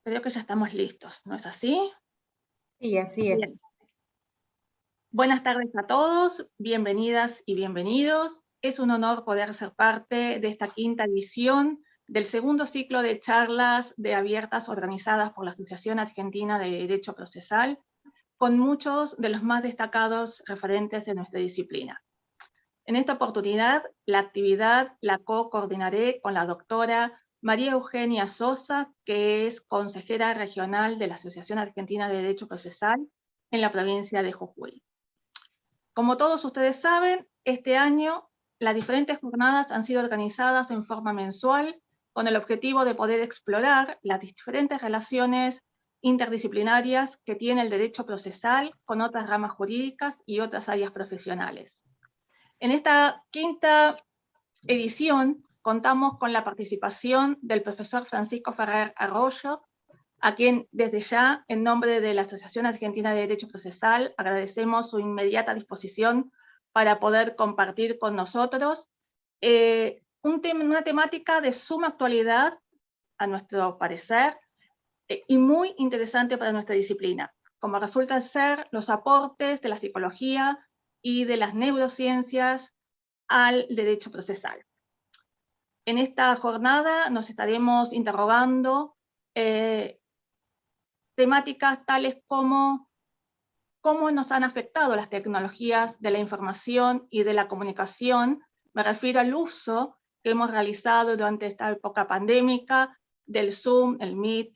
Creo que ya estamos listos, ¿no es así? Sí, así Bien. es. Buenas tardes a todos, bienvenidas y bienvenidos. Es un honor poder ser parte de esta quinta edición del segundo ciclo de charlas de abiertas organizadas por la Asociación Argentina de Derecho Procesal, con muchos de los más destacados referentes de nuestra disciplina. En esta oportunidad, la actividad la co-coordinaré con la doctora María Eugenia Sosa, que es consejera regional de la Asociación Argentina de Derecho Procesal en la provincia de Jujuy. Como todos ustedes saben, este año las diferentes jornadas han sido organizadas en forma mensual con el objetivo de poder explorar las diferentes relaciones interdisciplinarias que tiene el derecho procesal con otras ramas jurídicas y otras áreas profesionales. En esta quinta edición contamos con la participación del profesor Francisco Ferrer Arroyo, a quien desde ya, en nombre de la Asociación Argentina de Derecho Procesal, agradecemos su inmediata disposición para poder compartir con nosotros una temática de suma actualidad, a nuestro parecer, y muy interesante para nuestra disciplina, como resulta ser los aportes de la psicología y de las neurociencias al derecho procesal. En esta jornada nos estaremos interrogando temáticas tales como cómo nos han afectado las tecnologías de la información y de la comunicación. Me refiero al uso que hemos realizado durante esta época pandémica del Zoom, el Meet,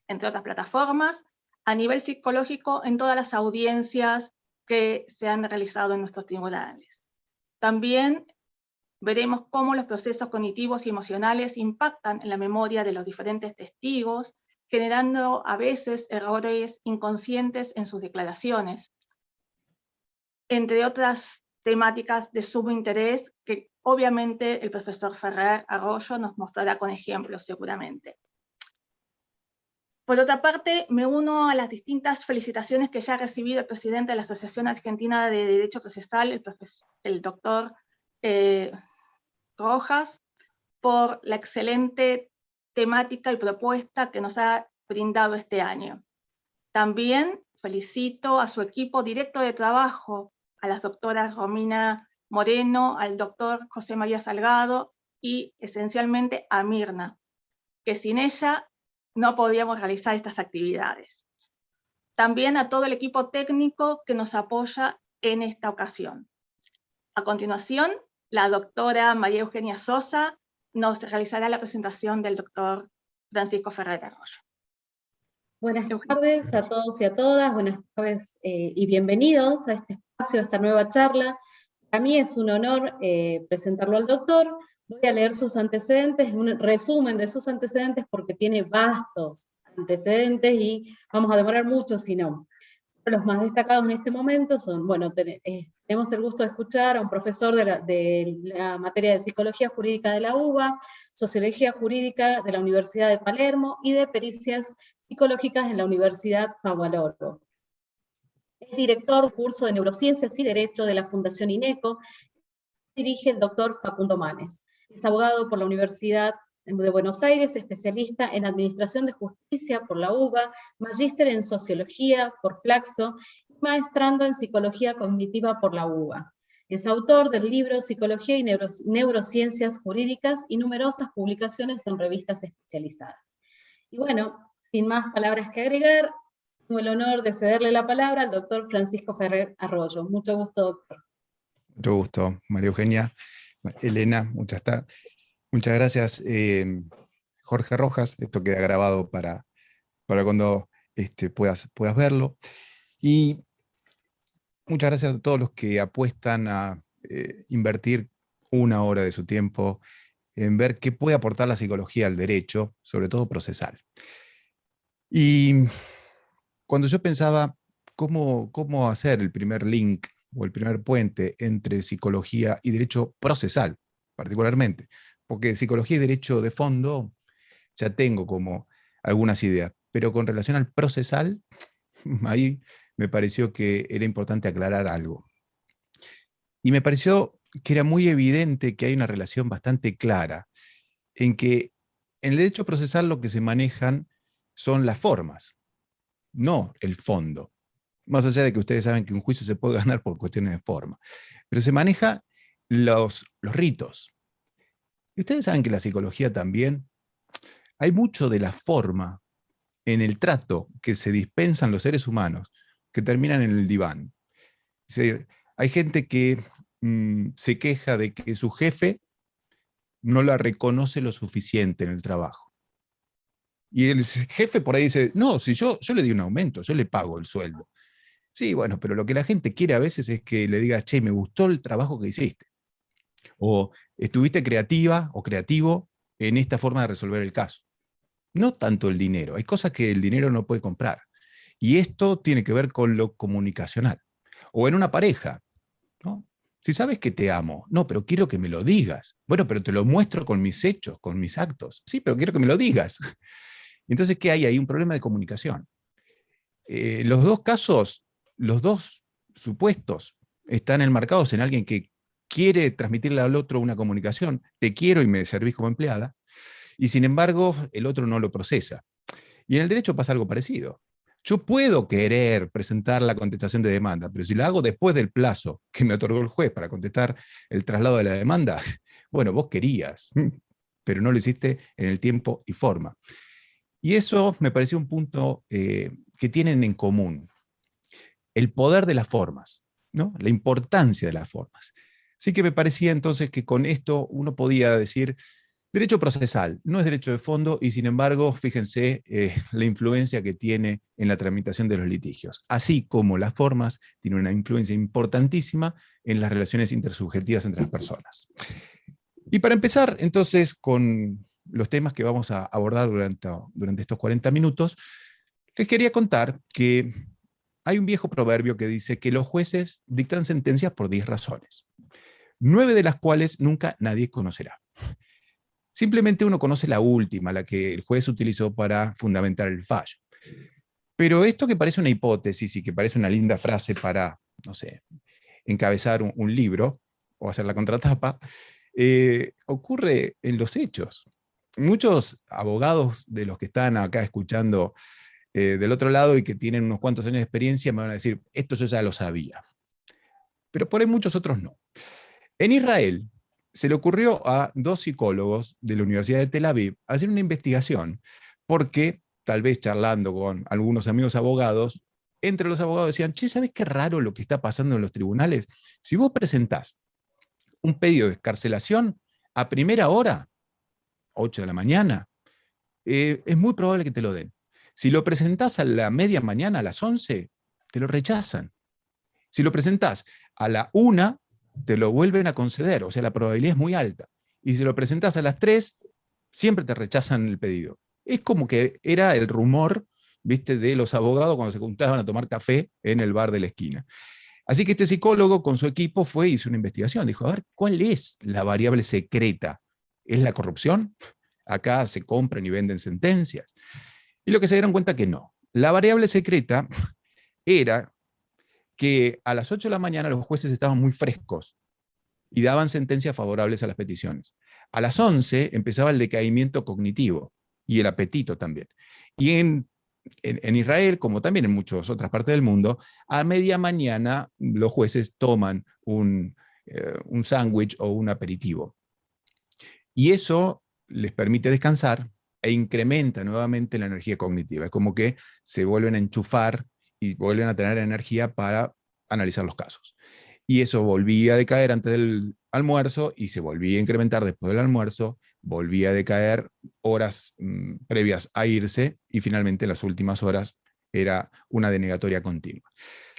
entre otras plataformas, a nivel psicológico en todas las audiencias que se han realizado en nuestros tribunales. También veremos cómo los procesos cognitivos y emocionales impactan en la memoria de los diferentes testigos, generando a veces errores inconscientes en sus declaraciones, entre otras temáticas de sumo interés que obviamente el profesor Ferrer Arroyo nos mostrará con ejemplos seguramente. Por otra parte, me uno a las distintas felicitaciones que ya ha recibido el presidente de la Asociación Argentina de Derecho Procesal, el doctor Rojas, por la excelente temática y propuesta que nos ha brindado este año. También felicito a su equipo directo de trabajo, a las doctoras Romina Moreno, al doctor José María Salgado y esencialmente a Mirna, que sin ella no podíamos realizar estas actividades. También a todo el equipo técnico que nos apoya en esta ocasión. A continuación, la doctora María Eugenia Sosa nos realizará la presentación del doctor Francisco Ferrer Arroyo. Buenas tardes a todos y a todas, buenas tardes y bienvenidos a este espacio, a esta nueva charla. Para mí es un honor presentarlo al doctor. Voy a leer sus antecedentes, un resumen de sus antecedentes porque tiene vastos antecedentes y vamos a demorar mucho si no. Los más destacados en este momento son, bueno, tenemos el gusto de escuchar a un profesor de la materia de Psicología Jurídica de la UBA, Sociología Jurídica de la Universidad de Palermo y de Pericias Psicológicas en la Universidad Favaloro. Es director del curso de Neurociencias y Derecho de la Fundación INECO, dirige el doctor Facundo Manes. Es abogado por la Universidad de Buenos Aires, especialista en Administración de Justicia por la UBA, magíster en Sociología por Flaxo y maestrando en Psicología Cognitiva por la UBA. Es autor del libro Psicología y Neurociencias Jurídicas y numerosas publicaciones en revistas especializadas. Y bueno, sin más palabras que agregar, tengo el honor de cederle la palabra al doctor Francisco Ferrer Arroyo. Mucho gusto, doctor. Mucho gusto, María Eugenia. Elena, muchas gracias. Jorge Rojas, esto queda grabado para cuando puedas verlo. Y muchas gracias a todos los que apuestan a invertir una hora de su tiempo en ver qué puede aportar la psicología al derecho, sobre todo procesal. Y cuando yo pensaba cómo hacer el primer link o el primer puente entre psicología y derecho procesal, particularmente, porque psicología y derecho de fondo ya tengo como algunas ideas, pero con relación al procesal, ahí me pareció que era importante aclarar algo. Y me pareció que era muy evidente que hay una relación bastante clara en que en el derecho procesal lo que se manejan son las formas, no el fondo. Más allá de que ustedes saben que un juicio se puede ganar por cuestiones de forma. Pero se maneja los ritos. Y ustedes saben que la psicología también, hay mucho de la forma en el trato que se dispensan los seres humanos que terminan en el diván. Es decir, hay gente que se queja de que su jefe no la reconoce lo suficiente en el trabajo. Y el jefe por ahí dice, no, si yo le di un aumento, yo le pago el sueldo. Sí, bueno, pero lo que la gente quiere a veces es que le digas, che, me gustó el trabajo que hiciste. O estuviste creativa o creativo en esta forma de resolver el caso. No tanto el dinero, hay cosas que el dinero no puede comprar. Y esto tiene que ver con lo comunicacional. O en una pareja, ¿no? Si sabes que te amo, no, pero quiero que me lo digas. Bueno, pero te lo muestro con mis hechos, con mis actos. Sí, pero quiero que me lo digas. Entonces, ¿qué hay ahí? Un problema de comunicación. Los dos casos, los dos supuestos, están enmarcados en alguien que quiere transmitirle al otro una comunicación, te quiero y me servís como empleada, y sin embargo el otro no lo procesa. Y en el derecho pasa algo parecido. Yo puedo querer presentar la contestación de demanda, pero si la hago después del plazo que me otorgó el juez para contestar el traslado de la demanda, bueno, vos querías, pero no lo hiciste en el tiempo y forma. Y eso me pareció un punto que tienen en común, el poder de las formas, ¿no? La importancia de las formas. Así que me parecía entonces que con esto uno podía decir, derecho procesal, no es derecho de fondo y sin embargo, fíjense la influencia que tiene en la tramitación de los litigios, así como las formas tienen una influencia importantísima en las relaciones intersubjetivas entre las personas. Y para empezar entonces con los temas que vamos a abordar durante estos 40 minutos, les quería contar que hay un viejo proverbio que dice que los jueces dictan sentencias por 10 razones, 9 de las cuales nunca nadie conocerá. Simplemente uno conoce la última, la que el juez utilizó para fundamentar el fallo. Pero esto que parece una hipótesis y que parece una linda frase para, no sé, encabezar un libro o hacer la contratapa, ocurre en los hechos. Muchos abogados de los que están acá escuchando del otro lado y que tienen unos cuantos años de experiencia me van a decir, esto yo ya lo sabía. Pero por ahí muchos otros no. En Israel se le ocurrió a 2 psicólogos de la Universidad de Tel Aviv hacer una investigación porque, tal vez charlando con algunos amigos abogados, entre los abogados decían, che, ¿sabes qué raro lo que está pasando en los tribunales? Si vos presentás un pedido de excarcelación a primera hora, 8 de la mañana, es muy probable que te lo den. Si lo presentás a la media mañana, a las 11, te lo rechazan. Si lo presentás a la 1, te lo vuelven a conceder, o sea, la probabilidad es muy alta. Y si lo presentás a las 3, siempre te rechazan el pedido. Es como que era el rumor, ¿viste?, de los abogados cuando se juntaban a tomar café en el bar de la esquina. Así que este psicólogo con su equipo fue y hizo una investigación. Dijo, a ver, ¿cuál es la variable secreta? ¿Es la corrupción? Acá se compran y venden sentencias. Y lo que se dieron cuenta que no. La variable secreta era que a las 8 de la mañana los jueces estaban muy frescos y daban sentencias favorables a las peticiones. A las 11 empezaba el decaimiento cognitivo y el apetito también. Y en Israel, como también en muchas otras partes del mundo, a media mañana los jueces toman un sándwich o un aperitivo. Y eso les permite descansar e incrementa nuevamente la energía cognitiva. Es como que se vuelven a enchufar y vuelven a tener energía para analizar los casos. Y eso volvía a decaer antes del almuerzo y se volvía a incrementar después del almuerzo, volvía a decaer horas previas a irse y finalmente las últimas horas era una denegatoria continua.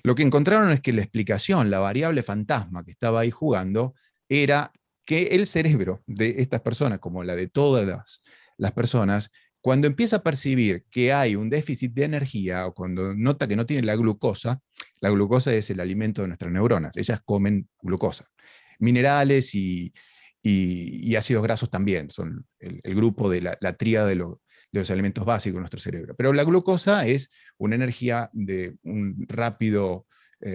Lo que encontraron es que la explicación, la variable fantasma que estaba ahí jugando, era que el cerebro de estas personas, como la de todas las personas, cuando empieza a percibir que hay un déficit de energía o cuando nota que no tiene la glucosa es el alimento de nuestras neuronas, ellas comen glucosa. Minerales y ácidos grasos también son el grupo de la tríada de los alimentos básicos de nuestro cerebro. Pero la glucosa es una energía de un rápido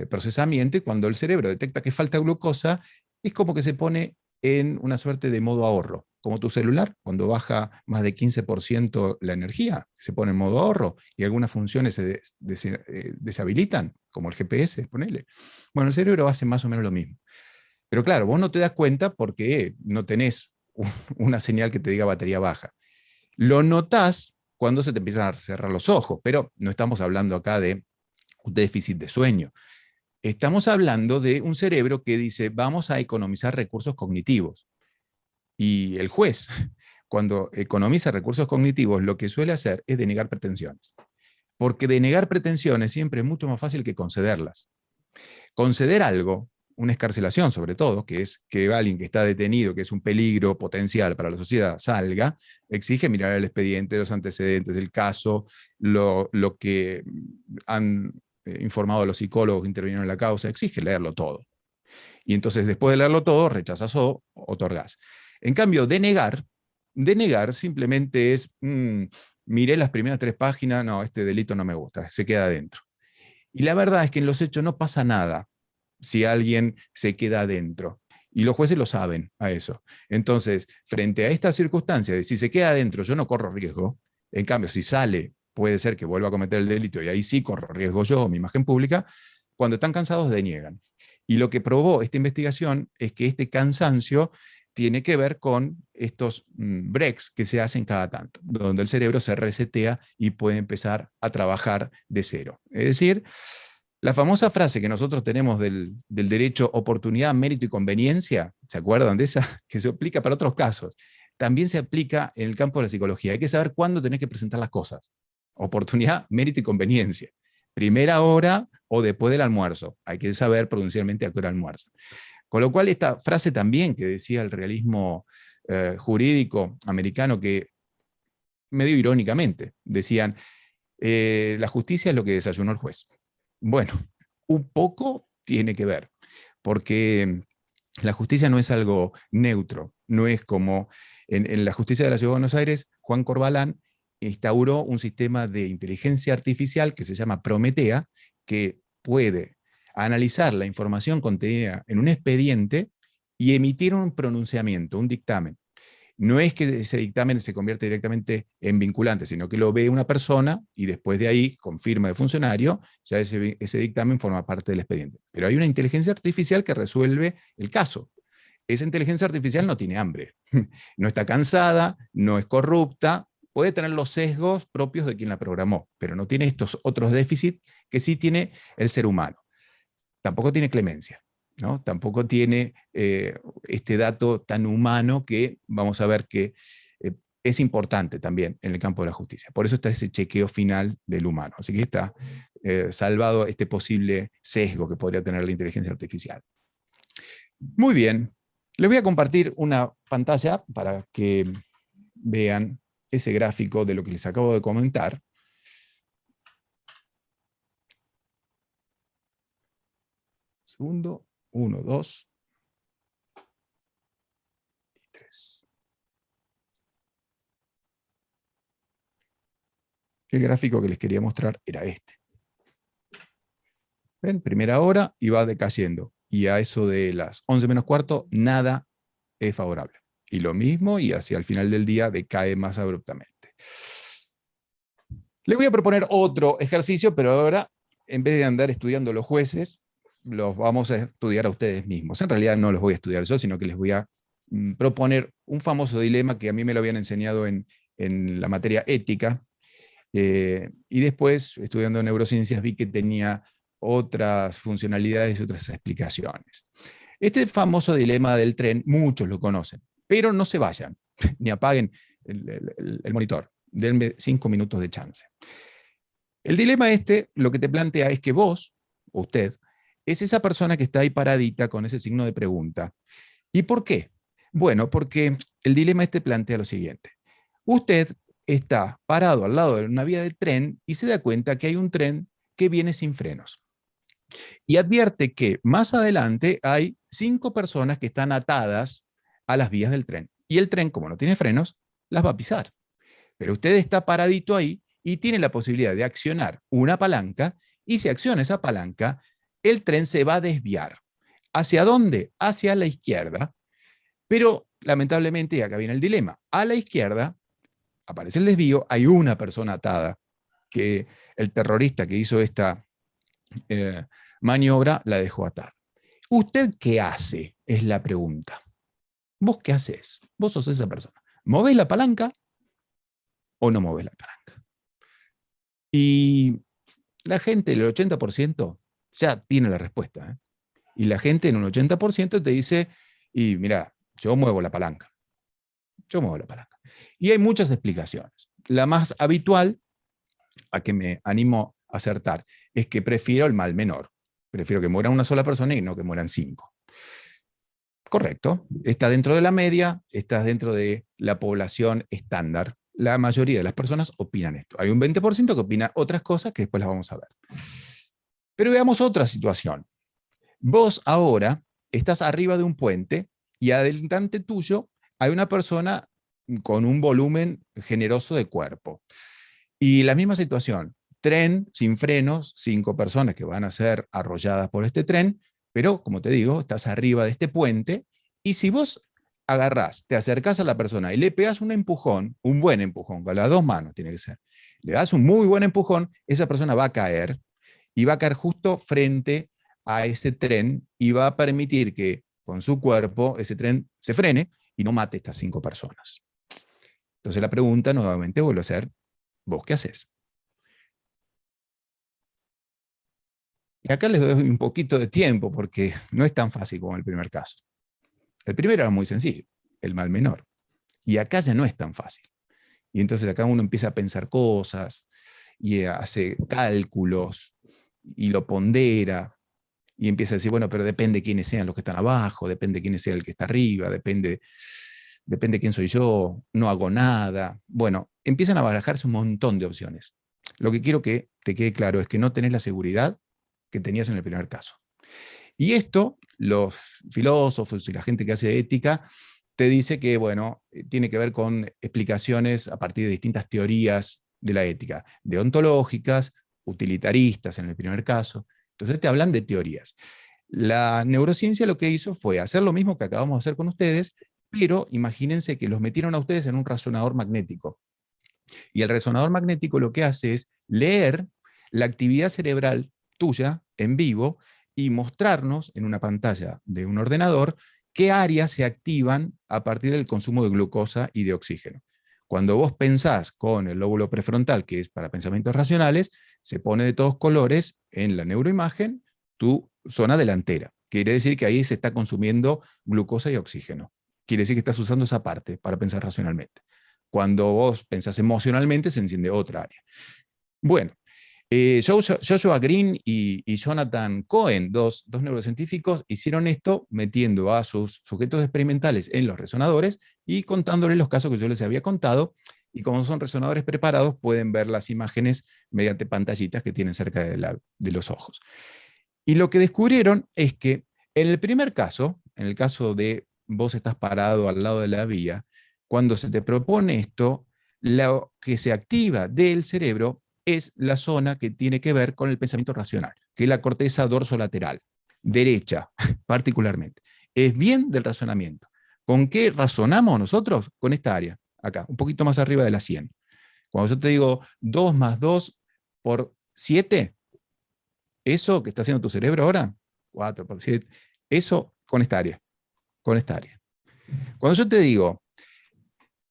procesamiento y cuando el cerebro detecta que falta glucosa, es como que se pone en una suerte de modo ahorro. como tu celular, cuando baja más de 15% la energía, se pone en modo ahorro y algunas funciones se deshabilitan, como el GPS, ponele. Bueno, el cerebro hace más o menos lo mismo. Pero claro, vos no te das cuenta porque no tenés una señal que te diga batería baja. Lo notás cuando se te empiezan a cerrar los ojos, pero no estamos hablando acá de un déficit de sueño. Estamos hablando de un cerebro que dice, vamos a economizar recursos cognitivos. Y el juez, cuando economiza recursos cognitivos, lo que suele hacer es denegar pretensiones. Porque denegar pretensiones siempre es mucho más fácil que concederlas. Conceder algo, una excarcelación sobre todo, que es que alguien que está detenido, que es un peligro potencial para la sociedad, salga, exige mirar el expediente, los antecedentes del caso, lo que han informado los psicólogos que intervinieron en la causa, exige leerlo todo. Y entonces después de leerlo todo, rechazas o otorgas. En cambio, denegar simplemente es, miré las primeras 3 páginas, no, este delito no me gusta, se queda adentro. Y la verdad es que en los hechos no pasa nada si alguien se queda adentro. Y los jueces lo saben a eso. Entonces, frente a esta circunstancia de si se queda adentro, yo no corro riesgo. En cambio, si sale, puede ser que vuelva a cometer el delito y ahí sí corro riesgo yo, mi imagen pública. Cuando están cansados, deniegan. Y lo que probó esta investigación es que este cansancio tiene que ver con estos breaks que se hacen cada tanto, donde el cerebro se resetea y puede empezar a trabajar de cero. Es decir, la famosa frase que nosotros tenemos del derecho oportunidad, mérito y conveniencia, ¿se acuerdan de esa? Que se aplica para otros casos. También se aplica en el campo de la psicología. Hay que saber cuándo tenés que presentar las cosas. Oportunidad, mérito y conveniencia. Primera hora o después del almuerzo. Hay que saber prudencialmente a qué hora almuerza. Con lo cual, esta frase también que decía el realismo jurídico americano, que medio irónicamente decían, la justicia es lo que desayunó el juez. Bueno, un poco tiene que ver, porque la justicia no es algo neutro, no es como en la justicia de la Ciudad de Buenos Aires, Juan Corbalán instauró un sistema de inteligencia artificial que se llama Prometea, que puede analizar la información contenida en un expediente y emitir un pronunciamiento, un dictamen. No es que ese dictamen se convierta directamente en vinculante, sino que lo ve una persona y después de ahí, con firma de funcionario, ya ese dictamen forma parte del expediente. Pero hay una inteligencia artificial que resuelve el caso. Esa inteligencia artificial no tiene hambre, no está cansada, no es corrupta, puede tener los sesgos propios de quien la programó, pero no tiene estos otros déficits que sí tiene el ser humano. Tampoco tiene clemencia, ¿no? Tampoco tiene este dato tan humano que vamos a ver que es importante también en el campo de la justicia. Por eso está ese chequeo final del humano. Así que está salvado este posible sesgo que podría tener la inteligencia artificial. Muy bien. Les voy a compartir una pantalla para que vean ese gráfico de lo que les acabo de comentar. Segundo, 1, 2 y 3. El gráfico que les quería mostrar era este. ¿Ven? Primera hora y va decayendo. Y a eso de las 11 menos cuarto, nada es favorable. Y lo mismo, y hacia el final del día decae más abruptamente. Les voy a proponer otro ejercicio, pero ahora, en vez de andar estudiando los jueces, los vamos a estudiar a ustedes mismos. En realidad no los voy a estudiar yo, sino que les voy a proponer un famoso dilema que a mí me lo habían enseñado en la materia ética, y después, estudiando neurociencias, vi que tenía otras funcionalidades y otras explicaciones. Este famoso dilema del tren, muchos lo conocen, pero no se vayan, ni apaguen el monitor. Denme 5 minutos de chance. El dilema lo que te plantea es que vos, o usted, es esa persona que está ahí paradita con ese signo de pregunta. ¿Y por qué? Bueno, porque el dilema plantea lo siguiente. Usted está parado al lado de una vía de tren y se da cuenta que hay un tren que viene sin frenos. Y advierte que más adelante hay 5 personas que están atadas a las vías del tren. Y el tren, como no tiene frenos, las va a pisar. Pero usted está paradito ahí y tiene la posibilidad de accionar una palanca, y si acciona esa palanca, el tren se va a desviar. ¿Hacia dónde? Hacia la izquierda. Pero lamentablemente, y acá viene el dilema, a la izquierda aparece el desvío, hay una persona atada, que el terrorista que hizo esta maniobra la dejó atada. ¿Usted qué hace? Es la pregunta. ¿Vos qué haces? Vos sos esa persona. ¿Movés la palanca o no movés la palanca? Y la gente, el 80%, ya tiene la respuesta, ¿eh? Y la gente en un 80% te dice, y mira, yo muevo la palanca. Yo muevo la palanca. Y hay muchas explicaciones. La más habitual, a que me animo a acertar, es que prefiero el mal menor. Prefiero que muera una sola persona y no que mueran 5. Correcto. Está dentro de la media, está dentro de la población estándar. La mayoría de las personas opinan esto. Hay un 20% que opina otras cosas que después las vamos a ver. Pero veamos otra situación. Vos ahora estás arriba de un puente y adelante tuyo hay una persona con un volumen generoso de cuerpo. Y la misma situación, tren sin frenos, 5 personas que van a ser arrolladas por este tren, pero como te digo, estás arriba de este puente y si vos agarrás, te acercás a la persona y le pegas un empujón, un buen empujón, con las 2 manos tiene que ser, le das un muy buen empujón, esa persona va a caer y va a caer justo frente a ese tren y va a permitir que con su cuerpo ese tren se frene y no mate a estas 5 personas. Entonces la pregunta nuevamente vuelve a ser, ¿vos qué haces? Y acá les doy un poquito de tiempo porque no es tan fácil como el primer caso. El primero era muy sencillo, el mal menor. Y acá ya no es tan fácil. Y entonces acá uno empieza a pensar cosas y hace cálculos y lo pondera y empieza a decir, bueno, pero depende quiénes sean los que están abajo, depende quién sea el que está arriba, depende quién soy yo, no hago nada. Bueno, empiezan a barajarse un montón de opciones. Lo que quiero que te quede claro es que no tenés la seguridad que tenías en el primer caso. Y esto, los filósofos y la gente que hace ética, te dice que, bueno, tiene que ver con explicaciones a partir de distintas teorías de la ética, deontológicas, utilitaristas en el primer caso. Entonces te hablan de teorías. La neurociencia lo que hizo fue hacer lo mismo que acabamos de hacer con ustedes, pero imagínense que los metieron a ustedes en un resonador magnético. Y el resonador magnético lo que hace es leer la actividad cerebral tuya en vivo y mostrarnos en una pantalla de un ordenador qué áreas se activan a partir del consumo de glucosa y de oxígeno. Cuando vos pensás con el lóbulo prefrontal, que es para pensamientos racionales, se pone de todos colores en la neuroimagen tu zona delantera. Quiere decir que ahí se está consumiendo glucosa y oxígeno. Quiere decir que estás usando esa parte para pensar racionalmente. Cuando vos pensás emocionalmente, se enciende otra área. Bueno, Joshua Green y Jonathan Cohen, dos neurocientíficos, hicieron esto metiendo a sus sujetos experimentales en los resonadores y contándoles los casos que yo les había contado. Y como son resonadores preparados, pueden ver las imágenes mediante pantallitas que tienen cerca de los ojos. Y lo que descubrieron es que en el primer caso, en el caso de vos estás parado al lado de la vía, cuando se te propone esto, lo que se activa del cerebro es la zona que tiene que ver con el pensamiento racional, que es la corteza dorsolateral, derecha particularmente. Es bien del razonamiento. ¿Con qué razonamos nosotros? Con esta área, acá, un poquito más arriba de la 100. Cuando yo te digo 2 más 2 por 7, eso que está haciendo tu cerebro ahora, 4 por 7, eso con esta área, con esta área. Cuando yo te digo,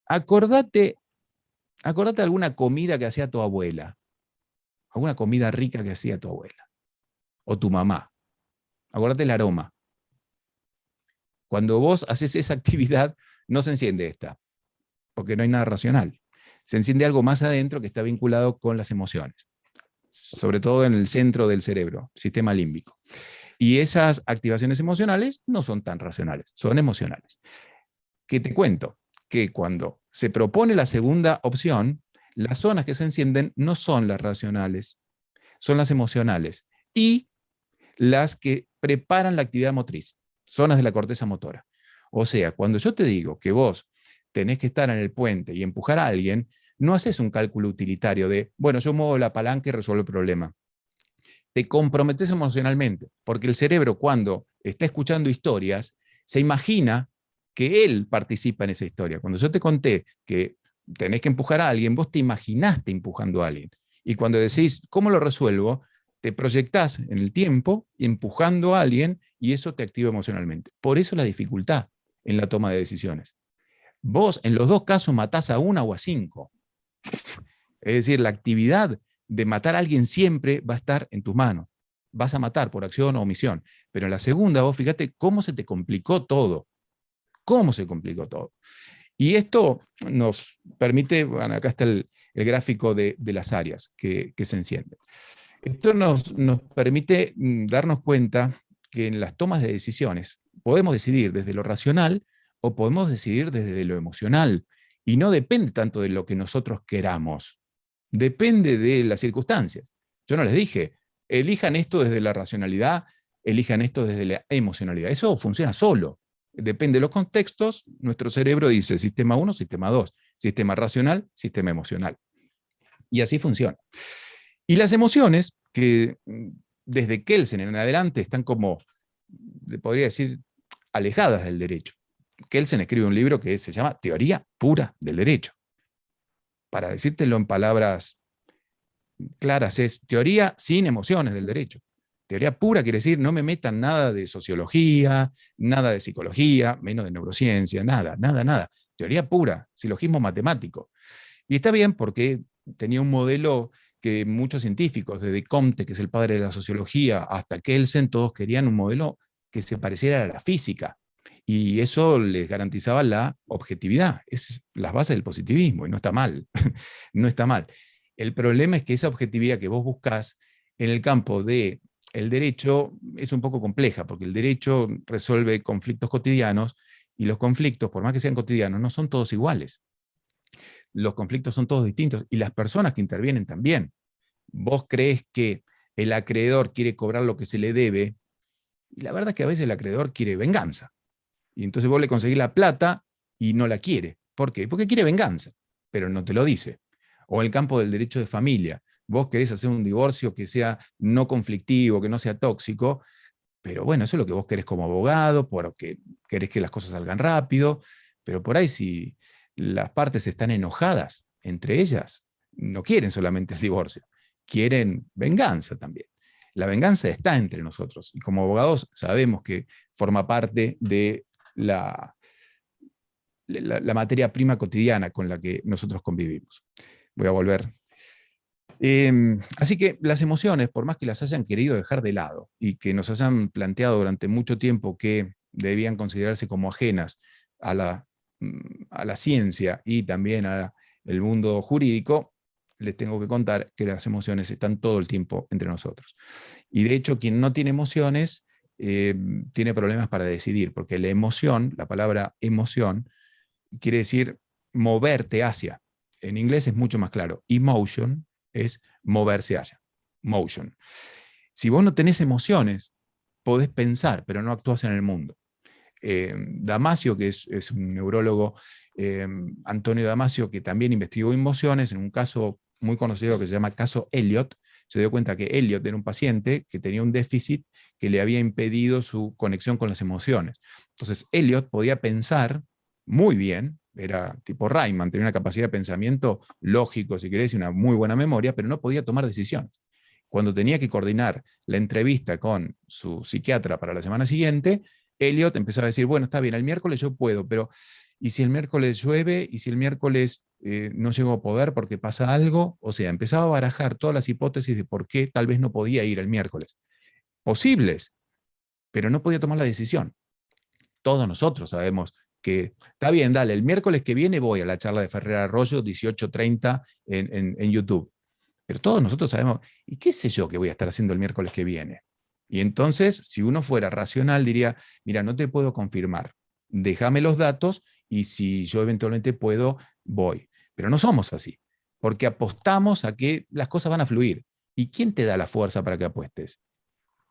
acordate alguna comida que hacía tu abuela, alguna comida rica que hacía tu abuela, o tu mamá, acordate el aroma. Cuando vos haces esa actividad, no se enciende esta, porque no hay nada racional. Se enciende algo más adentro que está vinculado con las emociones, sobre todo en el centro del cerebro, sistema límbico. Y esas activaciones emocionales no son tan racionales, son emocionales. ¿Qué te cuento? Que cuando se propone la segunda opción, las zonas que se encienden no son las racionales, son las emocionales y las que preparan la actividad motriz, zonas de la corteza motora. O sea, cuando yo te digo que vos tenés que estar en el puente y empujar a alguien, no haces un cálculo utilitario de, bueno, yo muevo la palanca y resuelvo el problema. Te comprometes emocionalmente, porque el cerebro cuando está escuchando historias, se imagina que él participa en esa historia. Cuando yo te conté que tenés que empujar a alguien, vos te imaginaste empujando a alguien. Y cuando decís, ¿cómo lo resuelvo? Te proyectás en el tiempo empujando a alguien y eso te activa emocionalmente. Por eso la dificultad en la toma de decisiones. Vos en los dos casos matás a una o a 5. Es decir, la actividad de matar a alguien siempre va a estar en tus manos. Vas a matar por acción o omisión. Pero en la segunda, vos fíjate cómo se te complicó todo. Cómo se complicó todo. Y esto nos permite, bueno, acá está el gráfico de las áreas que se encienden. Esto nos permite darnos cuenta que en las tomas de decisiones podemos decidir desde lo racional o podemos decidir desde lo emocional. Y no depende tanto de lo que nosotros queramos. Depende de las circunstancias. Yo no les dije, elijan esto desde la racionalidad, elijan esto desde la emocionalidad. Eso funciona solo. Depende de los contextos, nuestro cerebro dice sistema 1, sistema 2, sistema racional, sistema emocional. Y así funciona. Y las emociones, que desde Kelsen en adelante están como, podría decir, alejadas del derecho. Kelsen escribe un libro que se llama Teoría Pura del Derecho. Para decírtelo en palabras claras, es teoría sin emociones del derecho. Teoría pura quiere decir no me metan nada de sociología, nada de psicología, menos de neurociencia, nada, nada, nada. Teoría pura, silogismo matemático. Y está bien porque tenía un modelo que muchos científicos, desde Comte, que es el padre de la sociología, hasta Kelsen, todos querían un modelo que se pareciera a la física. Y eso les garantizaba la objetividad. Es las bases del positivismo, y no está mal. No está mal. El problema es que esa objetividad que vos buscás en el campo del derecho es un poco compleja, porque el derecho resuelve conflictos cotidianos, y los conflictos, por más que sean cotidianos, no son todos iguales. Los conflictos son todos distintos, y las personas que intervienen también. Vos crees que el acreedor quiere cobrar lo que se le debe, y la verdad es que a veces el acreedor quiere venganza. Y entonces vos le conseguís la plata y no la quiere. ¿Por qué? Porque quiere venganza, pero no te lo dice. O en el campo del derecho de familia. Vos querés hacer un divorcio que sea no conflictivo, que no sea tóxico, pero bueno, eso es lo que vos querés como abogado, porque querés que las cosas salgan rápido, pero por ahí si las partes están enojadas entre ellas, no quieren solamente el divorcio, quieren venganza también. La venganza está entre nosotros, y como abogados sabemos que forma parte de la materia prima cotidiana con la que nosotros convivimos. Voy a volver. Así que las emociones, por más que las hayan querido dejar de lado y que nos hayan planteado durante mucho tiempo que debían considerarse como ajenas a la ciencia y también al mundo jurídico, les tengo que contar que las emociones están todo el tiempo entre nosotros. Y de hecho, quien no tiene emociones tiene problemas para decidir, porque la emoción, la palabra emoción, quiere decir moverte hacia. En inglés es mucho más claro. Emotion es moverse hacia. Motion. Si vos no tenés emociones, podés pensar, pero no actúas en el mundo. Damasio, que es un neurólogo, Antonio Damasio, que también investigó emociones, en un caso muy conocido que se llama caso Elliot, se dio cuenta que Elliot era un paciente que tenía un déficit que le había impedido su conexión con las emociones. Entonces, Elliot podía pensar muy bien, era tipo Rayman, tenía una capacidad de pensamiento lógico, si querés, y una muy buena memoria, pero no podía tomar decisiones. Cuando tenía que coordinar la entrevista con su psiquiatra para la semana siguiente, Elliot empezaba a decir, bueno, está bien, el miércoles yo puedo, pero ¿y si el miércoles llueve? ¿Y si el miércoles no llego a poder porque pasa algo? O sea, empezaba a barajar todas las hipótesis de por qué tal vez no podía ir el miércoles. Posibles, pero no podía tomar la decisión. Todos nosotros sabemos que está bien, dale, el miércoles que viene voy a la charla de Ferrer Arroyo, 18:30 en YouTube. Pero todos nosotros sabemos, ¿y qué sé yo que voy a estar haciendo el miércoles que viene? Y entonces, si uno fuera racional, diría, mira, no te puedo confirmar, déjame los datos y si yo eventualmente puedo, voy. Pero no somos así, porque apostamos a que las cosas van a fluir. ¿Y quién te da la fuerza para que apuestes?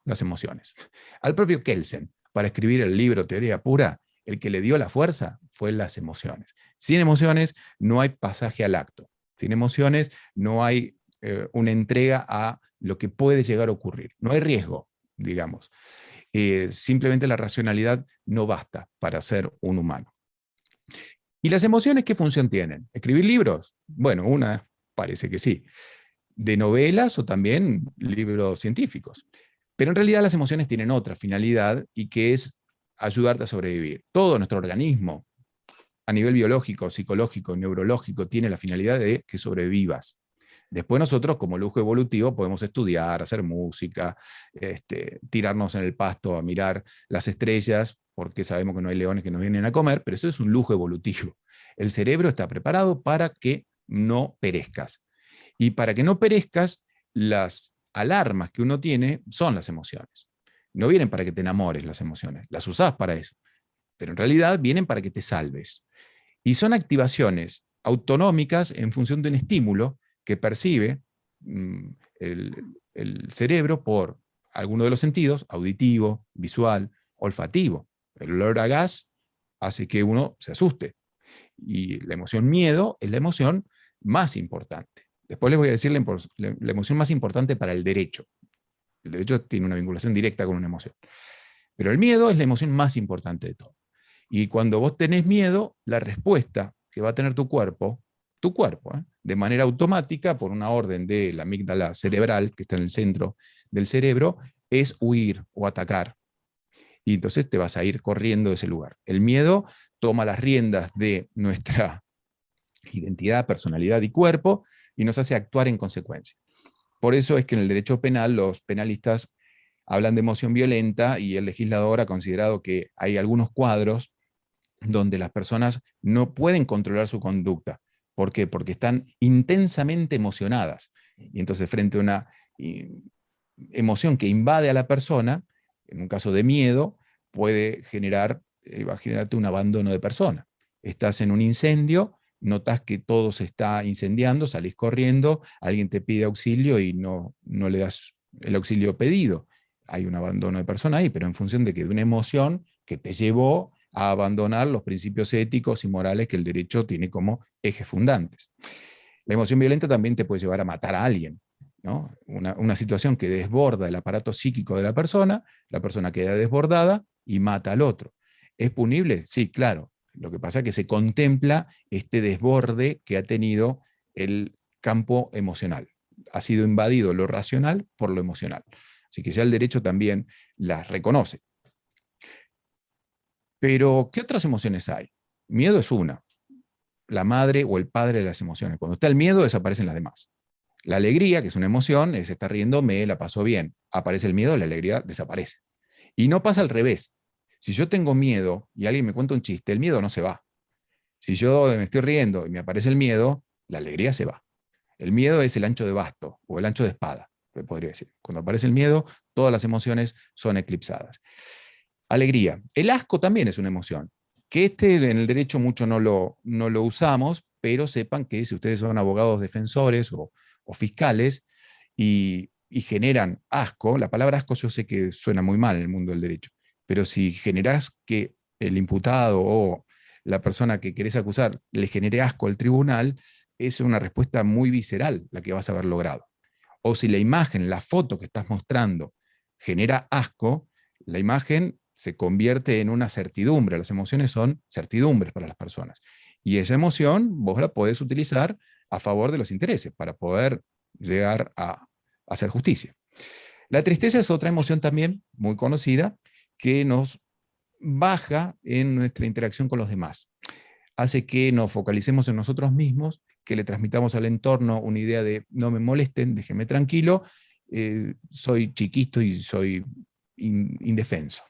Las emociones. Al propio Kelsen, para escribir el libro Teoría Pura, el que le dio la fuerza fue las emociones. Sin emociones no hay pasaje al acto. Sin emociones no hay una entrega a lo que puede llegar a ocurrir. No hay riesgo, digamos. Simplemente la racionalidad no basta para ser un humano. ¿Y las emociones qué función tienen? ¿Escribir libros? Bueno, una parece que sí. ¿De novelas o también libros científicos? Pero en realidad las emociones tienen otra finalidad y que es ayudarte a sobrevivir. Todo nuestro organismo, a nivel biológico, psicológico, neurológico, tiene la finalidad de que sobrevivas. Después nosotros, como lujo evolutivo, podemos estudiar, hacer música, tirarnos en el pasto a mirar las estrellas, porque sabemos que no hay leones que nos vienen a comer, pero eso es un lujo evolutivo. El cerebro está preparado para que no perezcas. Y para que no perezcas, las alarmas que uno tiene son las emociones. No vienen para que te enamores las emociones, las usás para eso, pero en realidad vienen para que te salves. Y son activaciones autonómicas en función de un estímulo que percibe el cerebro por alguno de los sentidos, auditivo, visual, olfativo. El olor a gas hace que uno se asuste. Y la emoción miedo es la emoción más importante. Después les voy a decir la emoción más importante para el derecho. El derecho tiene una vinculación directa con una emoción. Pero el miedo es la emoción más importante de todo. Y cuando vos tenés miedo, la respuesta que va a tener tu cuerpo, de manera automática, por una orden de la amígdala cerebral, que está en el centro del cerebro, es huir o atacar. Y entonces te vas a ir corriendo de ese lugar. El miedo toma las riendas de nuestra identidad, personalidad y cuerpo y nos hace actuar en consecuencia. Por eso es que en el derecho penal los penalistas hablan de emoción violenta y el legislador ha considerado que hay algunos cuadros donde las personas no pueden controlar su conducta. ¿Por qué? Porque están intensamente emocionadas. Y entonces frente a una emoción que invade a la persona, en un caso de miedo, puede va a generarte un abandono de persona. Estás en un incendio, notas que todo se está incendiando, salís corriendo, alguien te pide auxilio y no le das el auxilio pedido. Hay un abandono de persona ahí, pero en función de una emoción que te llevó a abandonar los principios éticos y morales que el derecho tiene como ejes fundantes. La emoción violenta también te puede llevar a matar a alguien, ¿no? Una situación que desborda el aparato psíquico de la persona queda desbordada y mata al otro. ¿Es punible? Sí, claro. Lo que pasa es que se contempla este desborde que ha tenido el campo emocional. Ha sido invadido lo racional por lo emocional. Así que ya el derecho también las reconoce. Pero, ¿qué otras emociones hay? Miedo es una, la madre o el padre de las emociones. Cuando está el miedo, desaparecen las demás. La alegría, que es una emoción, se está riendo, me la pasó bien. Aparece el miedo, la alegría desaparece. Y no pasa al revés. Si yo tengo miedo y alguien me cuenta un chiste, el miedo no se va. Si yo me estoy riendo y me aparece el miedo, la alegría se va. El miedo es el ancho de basto o el ancho de espada, podría decir. Cuando aparece el miedo, todas las emociones son eclipsadas. Alegría. El asco también es una emoción, que en el derecho mucho no lo usamos, pero sepan que si ustedes son abogados defensores o fiscales y generan asco, la palabra asco yo sé que suena muy mal en el mundo del derecho, pero si generás que el imputado o la persona que querés acusar le genere asco al tribunal, es una respuesta muy visceral la que vas a haber logrado. O si la imagen, la foto que estás mostrando genera asco, la imagen se convierte en una certidumbre. Las emociones son certidumbres para las personas. Y esa emoción vos la podés utilizar a favor de los intereses para poder llegar a hacer justicia. La tristeza es otra emoción también muy conocida que nos baja en nuestra interacción con los demás. Hace que nos focalicemos en nosotros mismos, que le transmitamos al entorno una idea de no me molesten, déjenme tranquilo, soy chiquito y soy indefenso.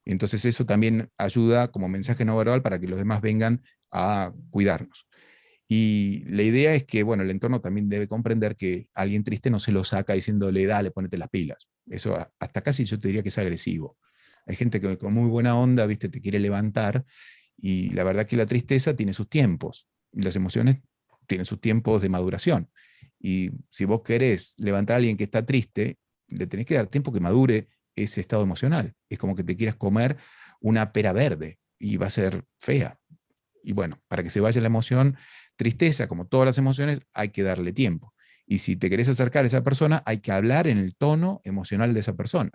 Entonces eso también ayuda como mensaje no verbal para que los demás vengan a cuidarnos. Y la idea es que, bueno, el entorno también debe comprender que alguien triste no se lo saca diciéndole, dale, ponete las pilas. Eso hasta casi yo te diría que es agresivo. Hay gente que con muy buena onda, viste, te quiere levantar, y la verdad que la tristeza tiene sus tiempos, y las emociones tienen sus tiempos de maduración. Y si vos querés levantar a alguien que está triste, le tenés que dar tiempo que madure ese estado emocional. Es como que te quieras comer una pera verde y va a ser fea. Y bueno, para que se vaya la emoción, tristeza, como todas las emociones, hay que darle tiempo. Y si te querés acercar a esa persona, hay que hablar en el tono emocional de esa persona.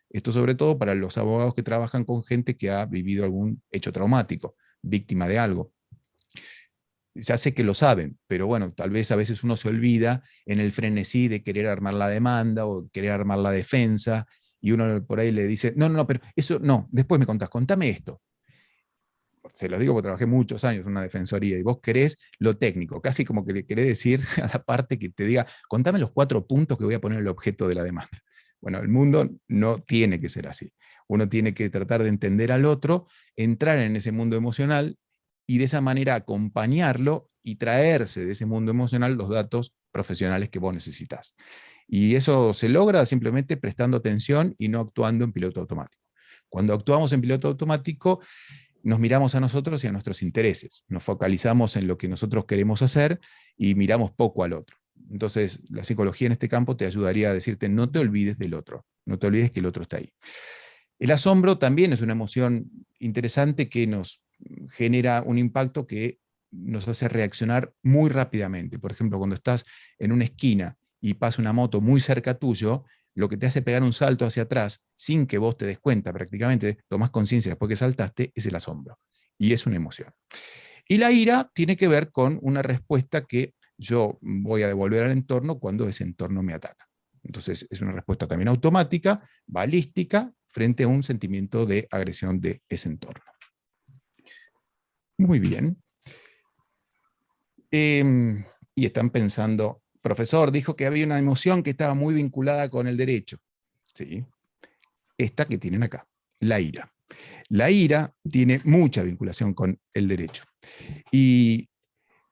Esto sobre todo para los abogados que trabajan con gente que ha vivido algún hecho traumático, víctima de algo. Ya sé que lo saben, pero bueno, tal vez a veces uno se olvida en el frenesí de querer armar la demanda o querer armar la defensa, y uno por ahí le dice, no, pero eso no, después me contás, contame esto. Se lo digo porque trabajé muchos años en una defensoría, y vos querés lo técnico, casi como que le querés decir a la parte que te diga, contame los 4 puntos que voy a poner en el objeto de la demanda. Bueno, el mundo no tiene que ser así. Uno tiene que tratar de entender al otro, entrar en ese mundo emocional, y de esa manera acompañarlo y traerse de ese mundo emocional los datos profesionales que vos necesitas. Y eso se logra simplemente prestando atención y no actuando en piloto automático. Cuando actuamos en piloto automático, nos miramos a nosotros y a nuestros intereses, nos focalizamos en lo que nosotros queremos hacer y miramos poco al otro. Entonces, la psicología en este campo te ayudaría a decirte, no te olvides del otro, no te olvides que el otro está ahí. El asombro también es una emoción interesante que nos genera un impacto que nos hace reaccionar muy rápidamente. Por ejemplo, cuando estás en una esquina y pasa una moto muy cerca tuyo, lo que te hace pegar un salto hacia atrás sin que vos te des cuenta, prácticamente tomás conciencia después que saltaste, es el asombro. Y es una emoción. Y la ira tiene que ver con una respuesta que yo voy a devolver al entorno cuando ese entorno me ataca. Entonces es una respuesta también automática, balística, frente a un sentimiento de agresión de ese entorno. Muy bien. Y están pensando, profesor, dijo que había una emoción que estaba muy vinculada con el derecho. Sí. Esta que tienen acá, la ira. La ira tiene mucha vinculación con el derecho. ¿Y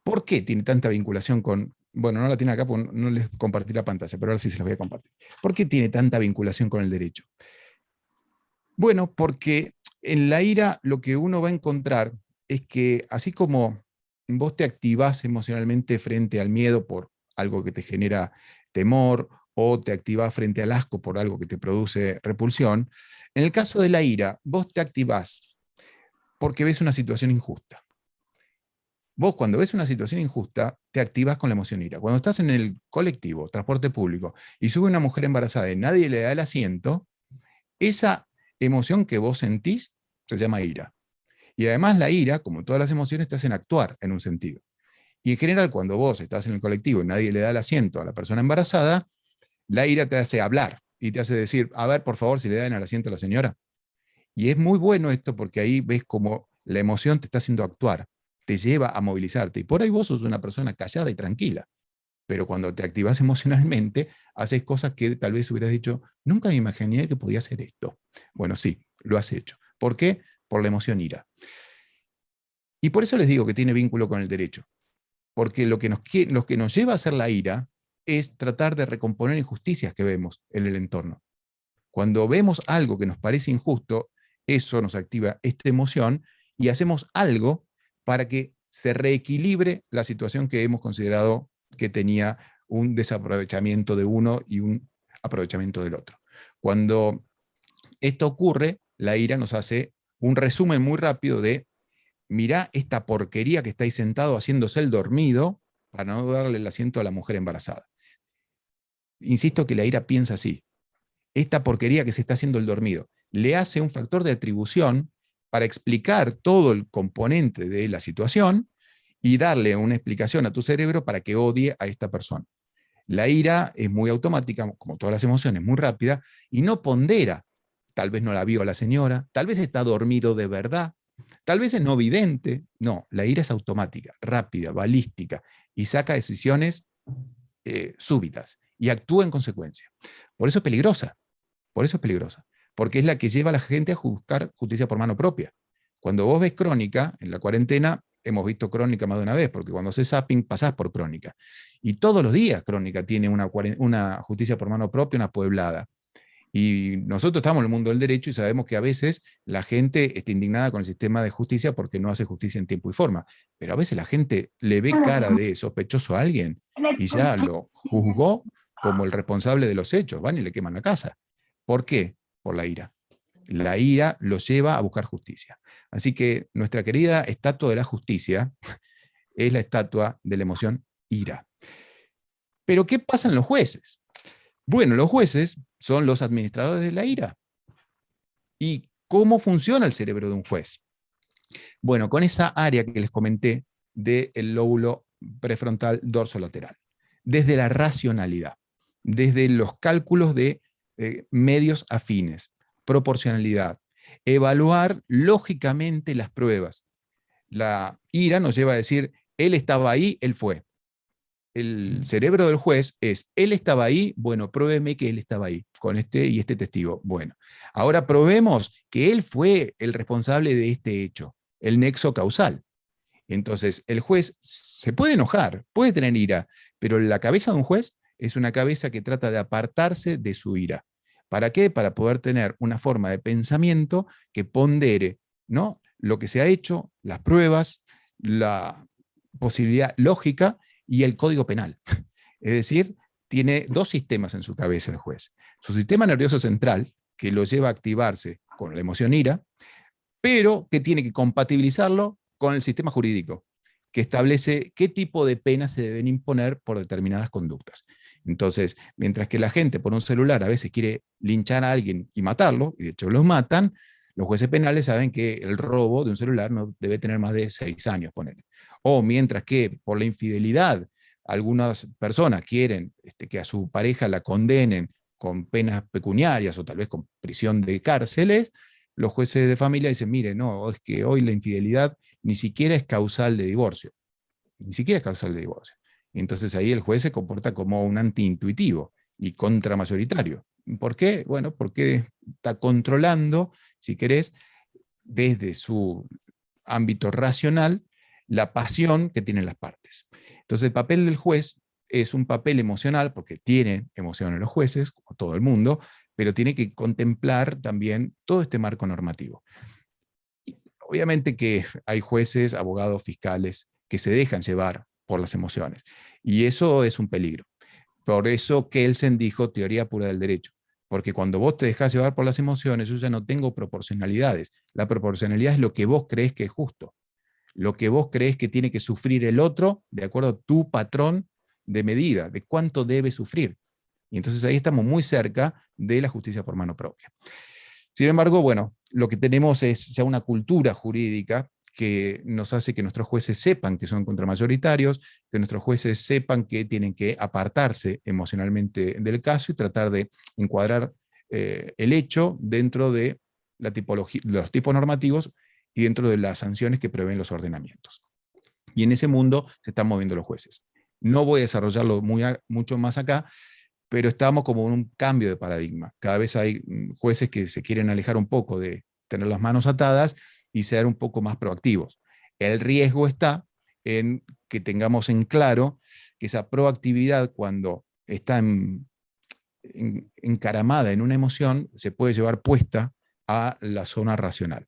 por qué tiene tanta vinculación con... Bueno, no la tiene acá porque no les compartí la pantalla, pero ahora sí se las voy a compartir. ¿Por qué tiene tanta vinculación con el derecho? Bueno, porque en la ira lo que uno va a encontrar es que así como vos te activás emocionalmente frente al miedo por algo que te genera temor, o te activás frente al asco por algo que te produce repulsión, en el caso de la ira, vos te activás porque ves una situación injusta. Vos cuando ves una situación injusta, te activás con la emoción ira. Cuando estás en el colectivo, transporte público, y sube una mujer embarazada y nadie le da el asiento, esa emoción que vos sentís se llama ira. Y además la ira, como todas las emociones, te hacen actuar en un sentido. Y en general, cuando vos estás en el colectivo y nadie le da el asiento a la persona embarazada, la ira te hace hablar y te hace decir, a ver, por favor, si le dan el asiento a la señora. Y es muy bueno esto porque ahí ves cómo la emoción te está haciendo actuar, te lleva a movilizarte. Y por ahí vos sos una persona callada y tranquila. Pero cuando te activas emocionalmente, haces cosas que tal vez hubieras dicho, nunca me imaginé que podía hacer esto. Bueno, sí, lo has hecho. ¿Por qué? Por la emoción ira. Y por eso les digo que tiene vínculo con el derecho. Porque lo que nos lleva a hacer la ira es tratar de recomponer injusticias que vemos en el entorno. Cuando vemos algo que nos parece injusto, eso nos activa esta emoción y hacemos algo para que se reequilibre la situación que hemos considerado que tenía un desaprovechamiento de uno y un aprovechamiento del otro. Cuando esto ocurre, la ira nos hace un resumen muy rápido de, mirá esta porquería que estáis sentado haciéndose el dormido para no darle el asiento a la mujer embarazada. Insisto que la ira piensa así. Esta porquería que se está haciendo el dormido le hace un factor de atribución para explicar todo el componente de la situación y darle una explicación a tu cerebro para que odie a esta persona. La ira es muy automática, como todas las emociones, muy rápida, y no pondera. Tal vez no la vio a la señora, tal vez está dormido de verdad, tal vez es no vidente. No, la ira es automática, rápida, balística, y saca decisiones súbitas, y actúa en consecuencia. Por eso es peligrosa, porque es la que lleva a la gente a buscar justicia por mano propia. Cuando vos ves Crónica, en la cuarentena, hemos visto Crónica más de una vez, porque cuando haces zapping pasás por Crónica. Y todos los días Crónica tiene una justicia por mano propia, una pueblada. Y nosotros estamos en el mundo del derecho y sabemos que a veces la gente está indignada con el sistema de justicia porque no hace justicia en tiempo y forma. Pero a veces la gente le ve cara de sospechoso a alguien y ya lo juzgó como el responsable de los hechos, van y le queman la casa. ¿Por qué? Por la ira. La ira los lleva a buscar justicia. Así que nuestra querida estatua de la justicia es la estatua de la emoción ira. Pero ¿qué pasa en los jueces? Bueno, los jueces son los administradores de la ira. ¿Y cómo funciona el cerebro de un juez? Bueno, con esa área que les comenté del lóbulo prefrontal dorsolateral, desde la racionalidad, desde los cálculos de medios afines, proporcionalidad, evaluar lógicamente las pruebas. La ira nos lleva a decir, él estaba ahí, él fue. El cerebro del juez es, él estaba ahí, bueno, pruébeme que él estaba ahí, con este y este testigo. Bueno, ahora probemos que él fue el responsable de este hecho, el nexo causal. Entonces, el juez se puede enojar, puede tener ira, pero la cabeza de un juez es una cabeza que trata de apartarse de su ira. ¿Para qué? Para poder tener una forma de pensamiento que pondere, ¿no?, lo que se ha hecho, las pruebas, la posibilidad lógica y el código penal. Es decir, tiene dos sistemas en su cabeza el juez. Su sistema nervioso central, que lo lleva a activarse con la emoción ira, pero que tiene que compatibilizarlo con el sistema jurídico, que establece qué tipo de penas se deben imponer por determinadas conductas. Entonces, mientras que la gente por un celular a veces quiere linchar a alguien y matarlo, y de hecho los matan, los jueces penales saben que el robo de un celular no debe tener más de 6 años, ponele. O mientras que por la infidelidad algunas personas quieren que a su pareja la condenen con penas pecuniarias o tal vez con prisión de cárceles, los jueces de familia dicen, mire, no, es que hoy la infidelidad ni siquiera es causal de divorcio. Ni siquiera es causal de divorcio. Entonces ahí el juez se comporta como un antiintuitivo y contramayoritario. ¿Por qué? Bueno, porque está controlando, si querés, desde su ámbito racional, la pasión que tienen las partes. Entonces el papel del juez es un papel emocional, porque tienen emociones los jueces, como todo el mundo, pero tiene que contemplar también todo este marco normativo. Y obviamente que hay jueces, abogados, fiscales que se dejan llevar por las emociones, y eso es un peligro. Por eso Kelsen dijo teoría pura del derecho, porque cuando vos te dejás llevar por las emociones, yo ya no tengo proporcionalidades. La proporcionalidad es lo que vos crees que es justo, lo que vos crees que tiene que sufrir el otro de acuerdo a tu patrón de medida, de cuánto debe sufrir. Y entonces ahí estamos muy cerca de la justicia por mano propia. Sin embargo, bueno, lo que tenemos es ya una cultura jurídica que nos hace que nuestros jueces sepan que son contramayoritarios, que nuestros jueces sepan que tienen que apartarse emocionalmente del caso y tratar de encuadrar el hecho dentro de la tipología, los tipos normativos y dentro de las sanciones que prevén los ordenamientos. Y en ese mundo se están moviendo los jueces. No voy a desarrollarlo mucho más acá, pero estamos como en un cambio de paradigma. Cada vez hay jueces que se quieren alejar un poco de tener las manos atadas y ser un poco más proactivos. El riesgo está en que tengamos en claro que esa proactividad, cuando está encaramada en una emoción, se puede llevar puesta a la zona racional.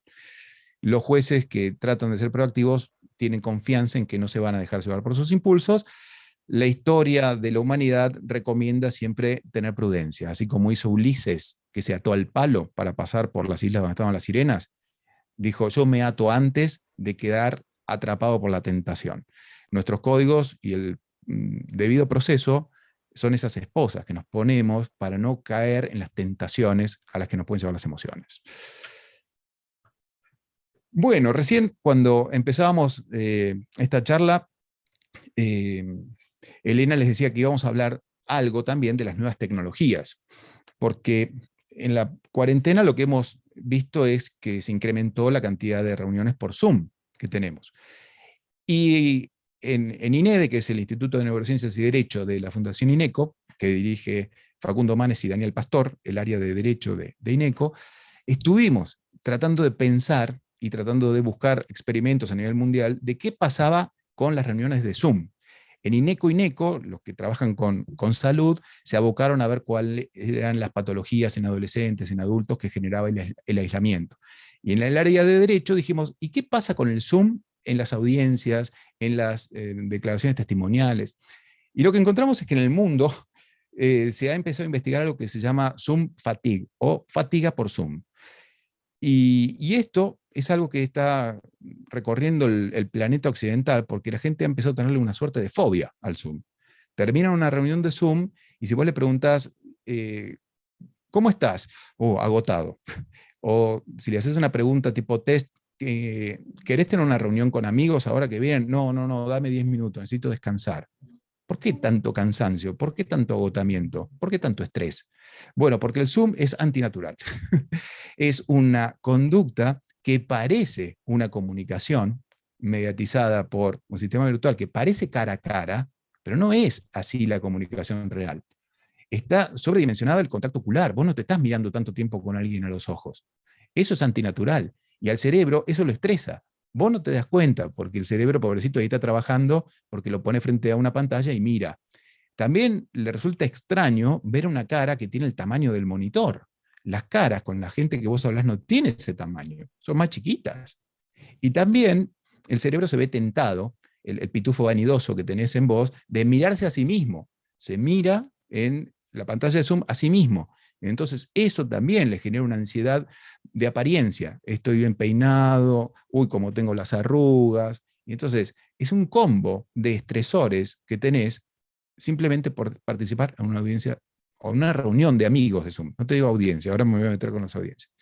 Los jueces que tratan de ser proactivos tienen confianza en que no se van a dejar llevar por sus impulsos. La historia de la humanidad recomienda siempre tener prudencia, así como hizo Ulises, que se ató al palo para pasar por las islas donde estaban las sirenas. Dijo, yo me ato antes de quedar atrapado por la tentación. Nuestros códigos y el debido proceso son esas esposas que nos ponemos para no caer en las tentaciones a las que nos pueden llevar las emociones. Bueno, recién cuando empezábamos esta charla, Elena les decía que íbamos a hablar algo también de las nuevas tecnologías, porque en la cuarentena lo que hemos visto es que se incrementó la cantidad de reuniones por Zoom que tenemos. Y en INEDE, que es el Instituto de Neurociencias y Derecho de la Fundación INECO, que dirige Facundo Manes y Daniel Pastor, el área de Derecho de INECO, estuvimos tratando de pensar y tratando de buscar experimentos a nivel mundial de qué pasaba con las reuniones de Zoom. En INECO, los que trabajan con salud, se abocaron a ver cuáles eran las patologías en adolescentes, en adultos que generaba el aislamiento. Y en el área de derecho dijimos, ¿y qué pasa con el Zoom en las audiencias, en las declaraciones testimoniales? Y lo que encontramos es que en el mundo se ha empezado a investigar algo que se llama Zoom fatigue, o fatiga por Zoom. Y esto es algo que está recorriendo el planeta occidental porque la gente ha empezado a tenerle una suerte de fobia al Zoom. Termina una reunión de Zoom y si vos le preguntás, ¿cómo estás? Oh, agotado. O si le haces una pregunta tipo test, ¿querés tener una reunión con amigos ahora que vienen? No, no, no, dame 10 minutos, necesito descansar. ¿Por qué tanto cansancio? ¿Por qué tanto agotamiento? ¿Por qué tanto estrés? Bueno, porque el Zoom es antinatural. Es una conducta que parece una comunicación mediatizada por un sistema virtual que parece cara a cara, pero no es así la comunicación real. Está sobredimensionado el contacto ocular. Vos no te estás mirando tanto tiempo con alguien a los ojos. Eso es antinatural. Y al cerebro eso lo estresa. Vos no te das cuenta, porque el cerebro, pobrecito, ahí está trabajando, porque lo pone frente a una pantalla y mira. También le resulta extraño ver una cara que tiene el tamaño del monitor. Las caras con la gente que vos hablas no tienen ese tamaño, son más chiquitas. Y también el cerebro se ve tentado, el pitufo vanidoso que tenés en vos, de mirarse a sí mismo. Se mira en la pantalla de Zoom a sí mismo. Entonces, eso también le genera una ansiedad de apariencia. Estoy bien peinado, uy, cómo tengo las arrugas. Y entonces, es un combo de estresores que tenés simplemente por participar en una audiencia o una reunión de amigos de Zoom. No te digo audiencia, ahora me voy a meter con las audiencias.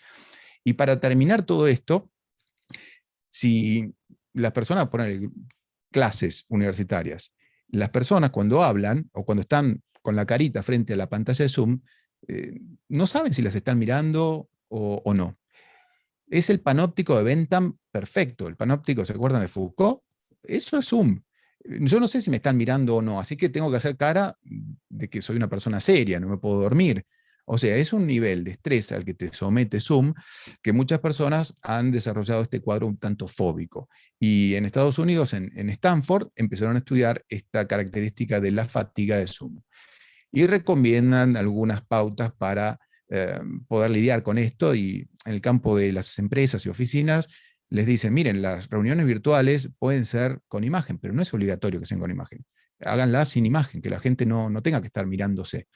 Y para terminar todo esto, si las personas ponen clases universitarias, las personas cuando hablan o cuando están con la carita frente a la pantalla de Zoom, no saben si las están mirando o no. Es el panóptico de Bentham perfecto. El panóptico, ¿se acuerdan de Foucault? Eso es Zoom. Yo no sé si me están mirando o no, así que tengo que hacer cara de que soy una persona seria, no me puedo dormir. O sea, es un nivel de estrés al que te somete Zoom que muchas personas han desarrollado este cuadro un tanto fóbico. Y en Estados Unidos, en Stanford, empezaron a estudiar esta característica de la fatiga de Zoom. Y recomiendan algunas pautas para poder lidiar con esto, y en el campo de las empresas y oficinas les dicen, miren, las reuniones virtuales pueden ser con imagen, pero no es obligatorio que sean con imagen. Háganlas sin imagen, que la gente no tenga que estar mirándose.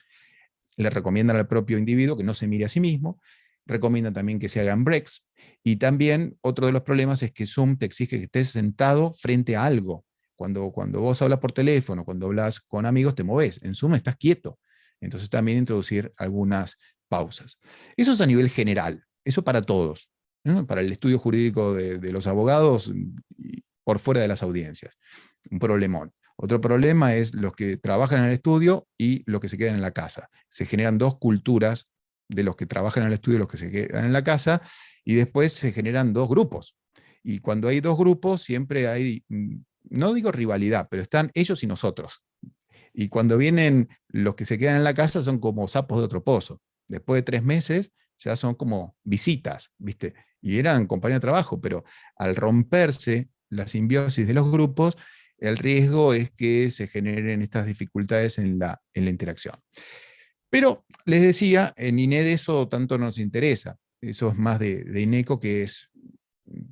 Le recomiendan al propio individuo que no se mire a sí mismo, recomiendan también que se hagan breaks, y también otro de los problemas es que Zoom te exige que estés sentado frente a algo. Cuando vos hablas por teléfono, cuando hablas con amigos, te moves. En Zoom estás quieto. Entonces también introducir algunas pausas. Eso es a nivel general, eso para todos, ¿no? Para el estudio jurídico de los abogados y por fuera de las audiencias. Un problemón. Otro problema es los que trabajan en el estudio y los que se quedan en la casa. Se generan dos culturas de los que trabajan en el estudio y los que se quedan en la casa, y después se generan dos grupos. Y cuando hay dos grupos siempre hay, no digo rivalidad, pero están ellos y nosotros. Y cuando vienen los que se quedan en la casa son como sapos de otro pozo. Después de 3 meses ya son como visitas, ¿viste? Y eran compañeros de trabajo, pero al romperse la simbiosis de los grupos, el riesgo es que se generen estas dificultades en la interacción. Pero les decía, en INED eso tanto nos interesa. Eso es más de INECO, que es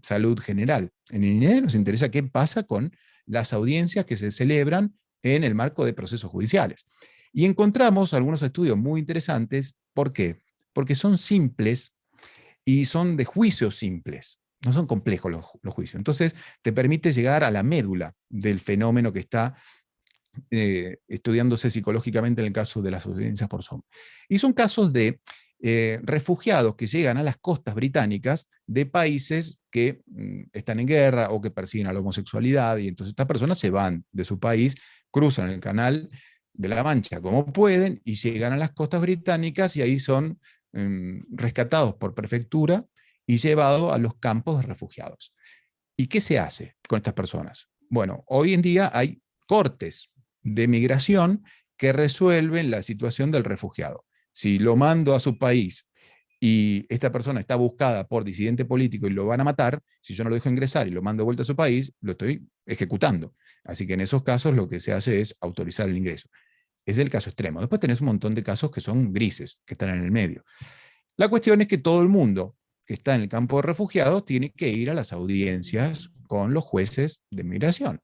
salud general. En INED nos interesa qué pasa con las audiencias que se celebran en el marco de procesos judiciales. Y encontramos algunos estudios muy interesantes. ¿Por qué? Porque son simples y son de juicios simples. No son complejos los juicios. Entonces, te permite llegar a la médula del fenómeno que está estudiándose psicológicamente en el caso de las audiencias por Zoom. Y son casos de refugiados que llegan a las costas británicas de países que están en guerra o que persiguen a la homosexualidad, y entonces estas personas se van de su país, cruzan el canal de la Mancha como pueden y llegan a las costas británicas, y ahí son rescatados por prefectura y llevados a los campos de refugiados. ¿Y qué se hace con estas personas? Bueno, hoy en día hay cortes de migración que resuelven la situación del refugiado. Si lo mando a su país y esta persona está buscada por disidente político y lo van a matar, si yo no lo dejo ingresar y lo mando de vuelta a su país, lo estoy ejecutando. Así que en esos casos lo que se hace es autorizar el ingreso. Es el caso extremo. Después tenés un montón de casos que son grises, que están en el medio. La cuestión es que todo el mundo que está en el campo de refugiados tiene que ir a las audiencias con los jueces de migración.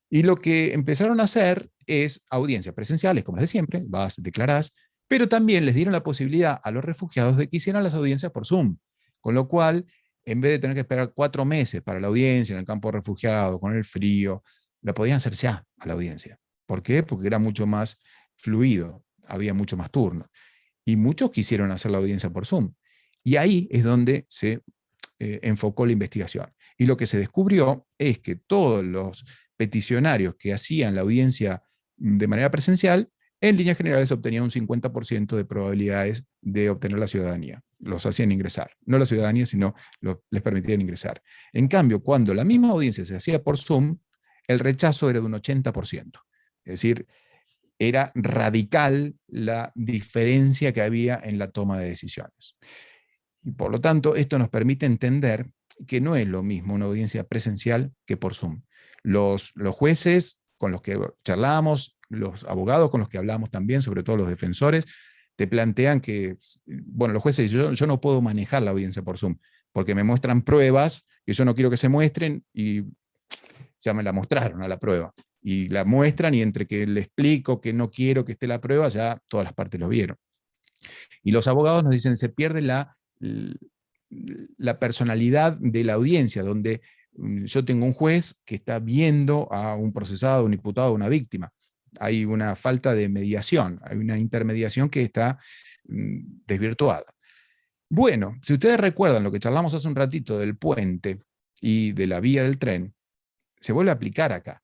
Y lo que empezaron a hacer es audiencias presenciales, como las de siempre, vas, declarás, pero también les dieron la posibilidad a los refugiados de que hicieran las audiencias por Zoom, con lo cual, en vez de tener que esperar 4 meses para la audiencia en el campo de refugiados, con el frío, la podían hacer ya a la audiencia. ¿Por qué? Porque era mucho más fluido, había mucho más turnos. Y muchos quisieron hacer la audiencia por Zoom. Y ahí es donde se enfocó la investigación. Y lo que se descubrió es que todos los peticionarios que hacían la audiencia de manera presencial, en líneas generales obtenían un 50% de probabilidades de obtener la ciudadanía. Los hacían ingresar. No la ciudadanía, sino les permitían ingresar. En cambio, cuando la misma audiencia se hacía por Zoom, el rechazo era de un 80%. Es decir, era radical la diferencia que había en la toma de decisiones. Y por lo tanto, esto nos permite entender que no es lo mismo una audiencia presencial que por Zoom. Los jueces con los que charlamos, los abogados con los que hablamos también, sobre todo los defensores, te plantean que, bueno, los jueces, yo no puedo manejar la audiencia por Zoom, porque me muestran pruebas que yo no quiero que se muestren y ya me la mostraron a la prueba. Y la muestran y entre que le explico que no quiero que esté la prueba, ya todas las partes lo vieron. Y los abogados nos dicen, se pierde la personalidad de la audiencia, donde yo tengo un juez que está viendo a un procesado, un imputado, una víctima. Hay una falta de mediación, hay una intermediación que está desvirtuada. Bueno, si ustedes recuerdan lo que charlamos hace un ratito del puente y de la vía del tren, se vuelve a aplicar acá.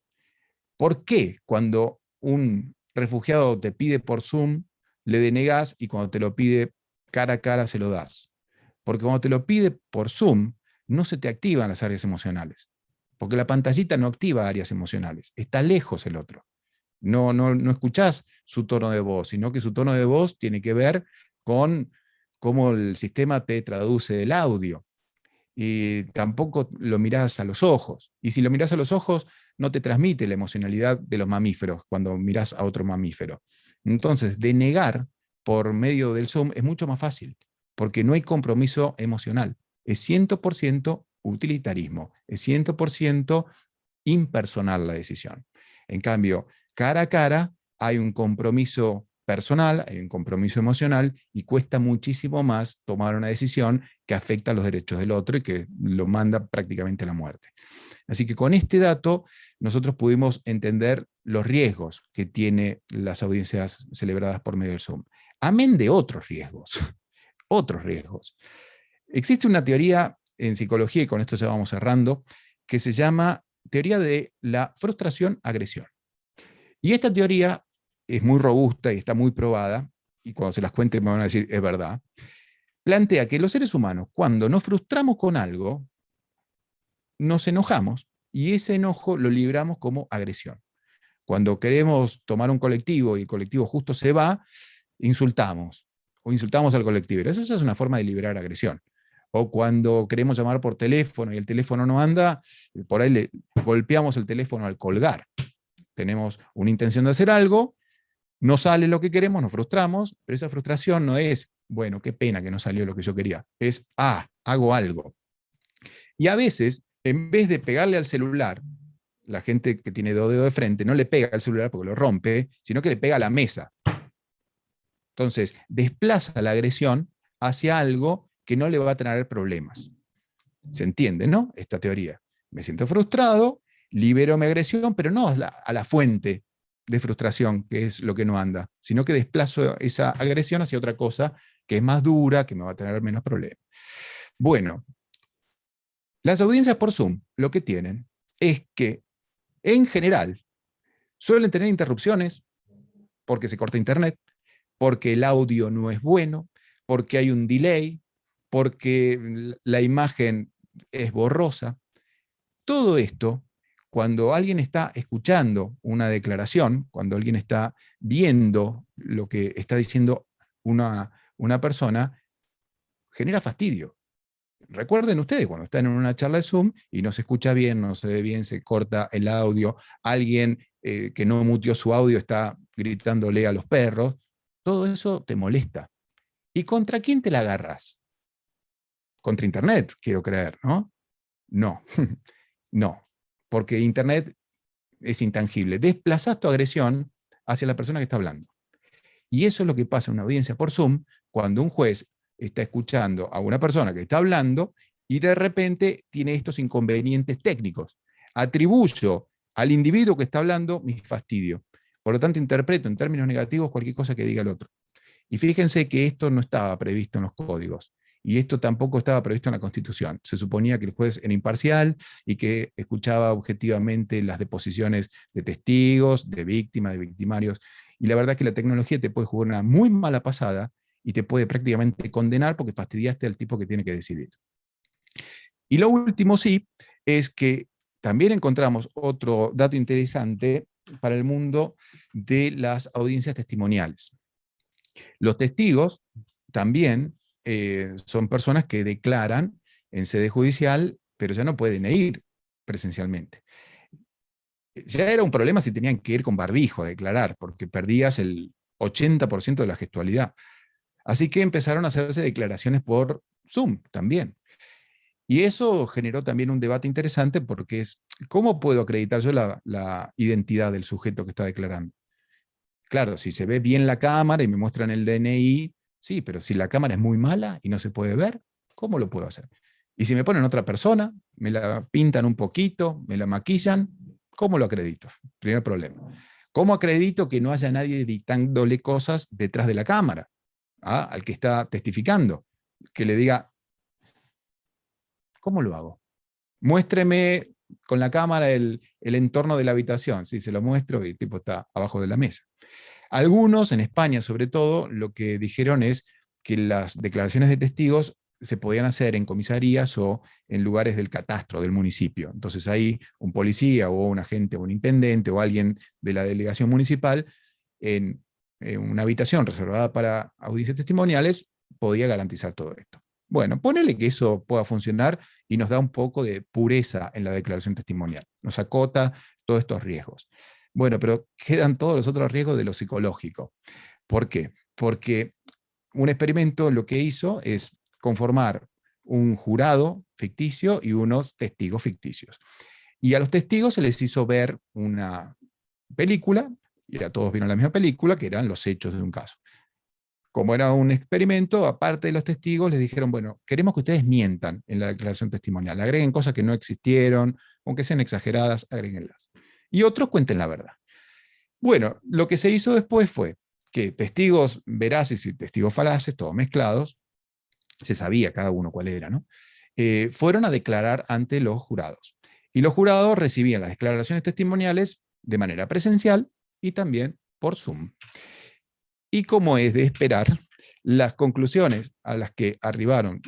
¿Por qué cuando un refugiado te pide por Zoom, le denegas y cuando te lo pide cara a cara se lo das? Porque cuando te lo pide por Zoom, no se te activan las áreas emocionales. Porque la pantallita no activa áreas emocionales. Está lejos el otro. No escuchás su tono de voz, sino que su tono de voz tiene que ver con cómo el sistema te traduce el audio. Y tampoco lo mirás a los ojos. Y si lo mirás a los ojos, no te transmite la emocionalidad de los mamíferos cuando mirás a otro mamífero. Entonces, denegar por medio del Zoom es mucho más fácil, porque no hay compromiso emocional. Es 100% utilitarismo, es 100% impersonal la decisión. En cambio, cara a cara hay un compromiso personal, hay un compromiso emocional y cuesta muchísimo más tomar una decisión que afecta a los derechos del otro y que lo manda prácticamente a la muerte. Así que con este dato nosotros pudimos entender los riesgos que tiene las audiencias celebradas por medio del Zoom. Amén de otros riesgos. Otros riesgos. Existe una teoría en psicología, y con esto ya vamos cerrando, que se llama teoría de la frustración-agresión. Y esta teoría es muy robusta y está muy probada, y cuando se las cuente me van a decir, es verdad, plantea que los seres humanos, cuando nos frustramos con algo, nos enojamos, y ese enojo lo libramos como agresión. Cuando queremos tomar un colectivo y el colectivo justo se va, insultamos, o insultamos al colectivo. Eso es una forma de liberar agresión. O cuando queremos llamar por teléfono y el teléfono no anda, por ahí le golpeamos el teléfono al colgar. Tenemos una intención de hacer algo, no sale lo que queremos, nos frustramos, pero esa frustración no es, bueno, qué pena que no salió lo que yo quería. Es, hago algo. Y a veces, en vez de pegarle al celular, la gente que tiene dos dedos de frente no le pega al celular porque lo rompe, sino que le pega a la mesa. Entonces, desplaza la agresión hacia algo que no le va a traer problemas. ¿Se entiende, no? Esta teoría. Me siento frustrado, libero mi agresión, pero no a la fuente de frustración, que es lo que no anda, sino que desplazo esa agresión hacia otra cosa que es más dura, que me va a traer menos problemas. Bueno, las audiencias por Zoom lo que tienen es que, en general, suelen tener interrupciones porque se corta internet, porque el audio no es bueno, porque hay un delay, porque la imagen es borrosa. Todo esto, cuando alguien está escuchando una declaración, cuando alguien está viendo lo que está diciendo una persona, genera fastidio. Recuerden ustedes, cuando están en una charla de Zoom y no se escucha bien, no se ve bien, se corta el audio, alguien que no muteó su audio está gritándole a los perros, todo eso te molesta. ¿Y contra quién te la agarras? Contra Internet, quiero creer, ¿no? No, no, porque Internet es intangible. Desplazás tu agresión hacia la persona que está hablando. Y eso es lo que pasa en una audiencia por Zoom, cuando un juez está escuchando a una persona que está hablando y de repente tiene estos inconvenientes técnicos. Atribuyo al individuo que está hablando mi fastidio. Por lo tanto, interpreto en términos negativos cualquier cosa que diga el otro. Y fíjense que esto no estaba previsto en los códigos. Y esto tampoco estaba previsto en la Constitución. Se suponía que el juez era imparcial y que escuchaba objetivamente las deposiciones de testigos, de víctimas, de victimarios. Y la verdad es que la tecnología te puede jugar una muy mala pasada y te puede prácticamente condenar porque fastidiaste al tipo que tiene que decidir. Y lo último, sí, es que también encontramos otro dato interesante para el mundo de las audiencias testimoniales. Los testigos también son personas que declaran en sede judicial, pero ya no pueden ir presencialmente. Ya era un problema si tenían que ir con barbijo a declarar, porque perdías el 80% de la gestualidad. Así que empezaron a hacerse declaraciones por Zoom también. Y eso generó también un debate interesante porque es, ¿cómo puedo acreditar yo la identidad del sujeto que está declarando? Claro, si se ve bien la cámara y me muestran el DNI, sí, pero si la cámara es muy mala y no se puede ver, ¿cómo lo puedo hacer? Y si me ponen otra persona, me la pintan un poquito, me la maquillan, ¿cómo lo acredito? Primer problema. ¿Cómo acredito que no haya nadie dictándole cosas detrás de la cámara? Al que está testificando. Que le diga, ¿cómo lo hago? Muéstreme con la cámara el entorno de la habitación. Sí, se lo muestro y el tipo está abajo de la mesa. Algunos, en España sobre todo, lo que dijeron es que las declaraciones de testigos se podían hacer en comisarías o en lugares del catastro del municipio. Entonces ahí un policía o un agente o un intendente o alguien de la delegación municipal en una habitación reservada para audiencias testimoniales podía garantizar todo esto. Bueno, ponele que eso pueda funcionar y nos da un poco de pureza en la declaración testimonial. Nos acota todos estos riesgos. Bueno, pero quedan todos los otros riesgos de lo psicológico. ¿Por qué? Porque un experimento lo que hizo es conformar un jurado ficticio y unos testigos ficticios. Y a los testigos se les hizo ver una película, y a todos vieron la misma película, que eran los hechos de un caso. Como era un experimento, aparte de los testigos, les dijeron, bueno, queremos que ustedes mientan en la declaración testimonial, agreguen cosas que no existieron, aunque sean exageradas, agréguenlas. Y otros cuenten la verdad. Bueno, lo que se hizo después fue que testigos veraces y testigos falaces, todos mezclados, se sabía cada uno cuál era, ¿no? Fueron a declarar ante los jurados. Y los jurados recibían las declaraciones testimoniales de manera presencial y también por Zoom. Y como es de esperar, las conclusiones a las que arribaron,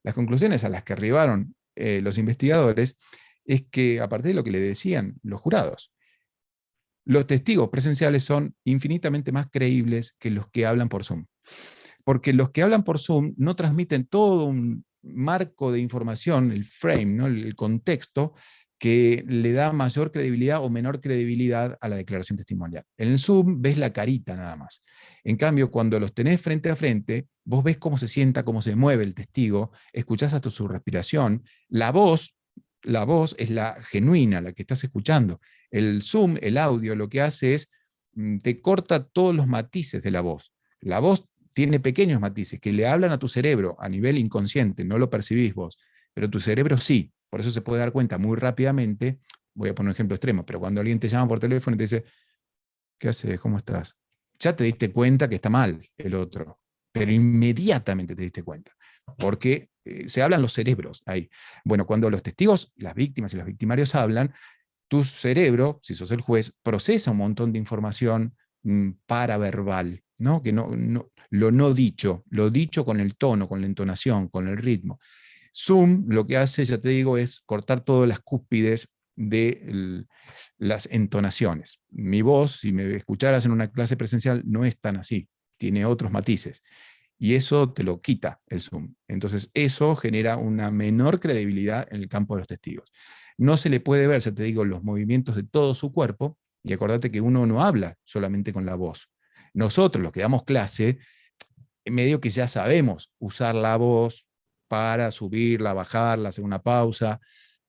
las conclusiones a las que arribaron los investigadores, es que a partir de lo que le decían los jurados, los testigos presenciales son infinitamente más creíbles que los que hablan por Zoom. Porque los que hablan por Zoom no transmiten todo un marco de información, el frame, ¿no? El contexto, que le da mayor credibilidad o menor credibilidad a la declaración testimonial. En el Zoom ves la carita nada más. En cambio, cuando los tenés frente a frente, vos ves cómo se sienta, cómo se mueve el testigo, escuchás hasta su respiración. La voz es la genuina, la que estás escuchando. El Zoom, el audio, lo que hace es, te corta todos los matices de la voz. La voz tiene pequeños matices que le hablan a tu cerebro a nivel inconsciente, no lo percibís vos, pero tu cerebro sí. Por eso se puede dar cuenta muy rápidamente. Voy a poner un ejemplo extremo, pero cuando alguien te llama por teléfono y te dice, ¿qué haces? ¿Cómo estás? Ya te diste cuenta que está mal el otro, pero inmediatamente te diste cuenta, porque se hablan los cerebros ahí. Bueno, cuando los testigos, las víctimas y los victimarios hablan, tu cerebro, si sos el juez, procesa un montón de información paraverbal, ¿no? Que lo no dicho, lo dicho con el tono, con la entonación, con el ritmo. Zoom lo que hace, ya te digo, es cortar todas las cúspides de las entonaciones. Mi voz, si me escucharas en una clase presencial, no es tan así, tiene otros matices. Y eso te lo quita el Zoom. Entonces eso genera una menor credibilidad en el campo de los testigos. No se le puede ver, ya te digo, los movimientos de todo su cuerpo, y acordate que uno no habla solamente con la voz. Nosotros, los que damos clase, medio que ya sabemos usar la voz para subirla, bajarla, hacer una pausa,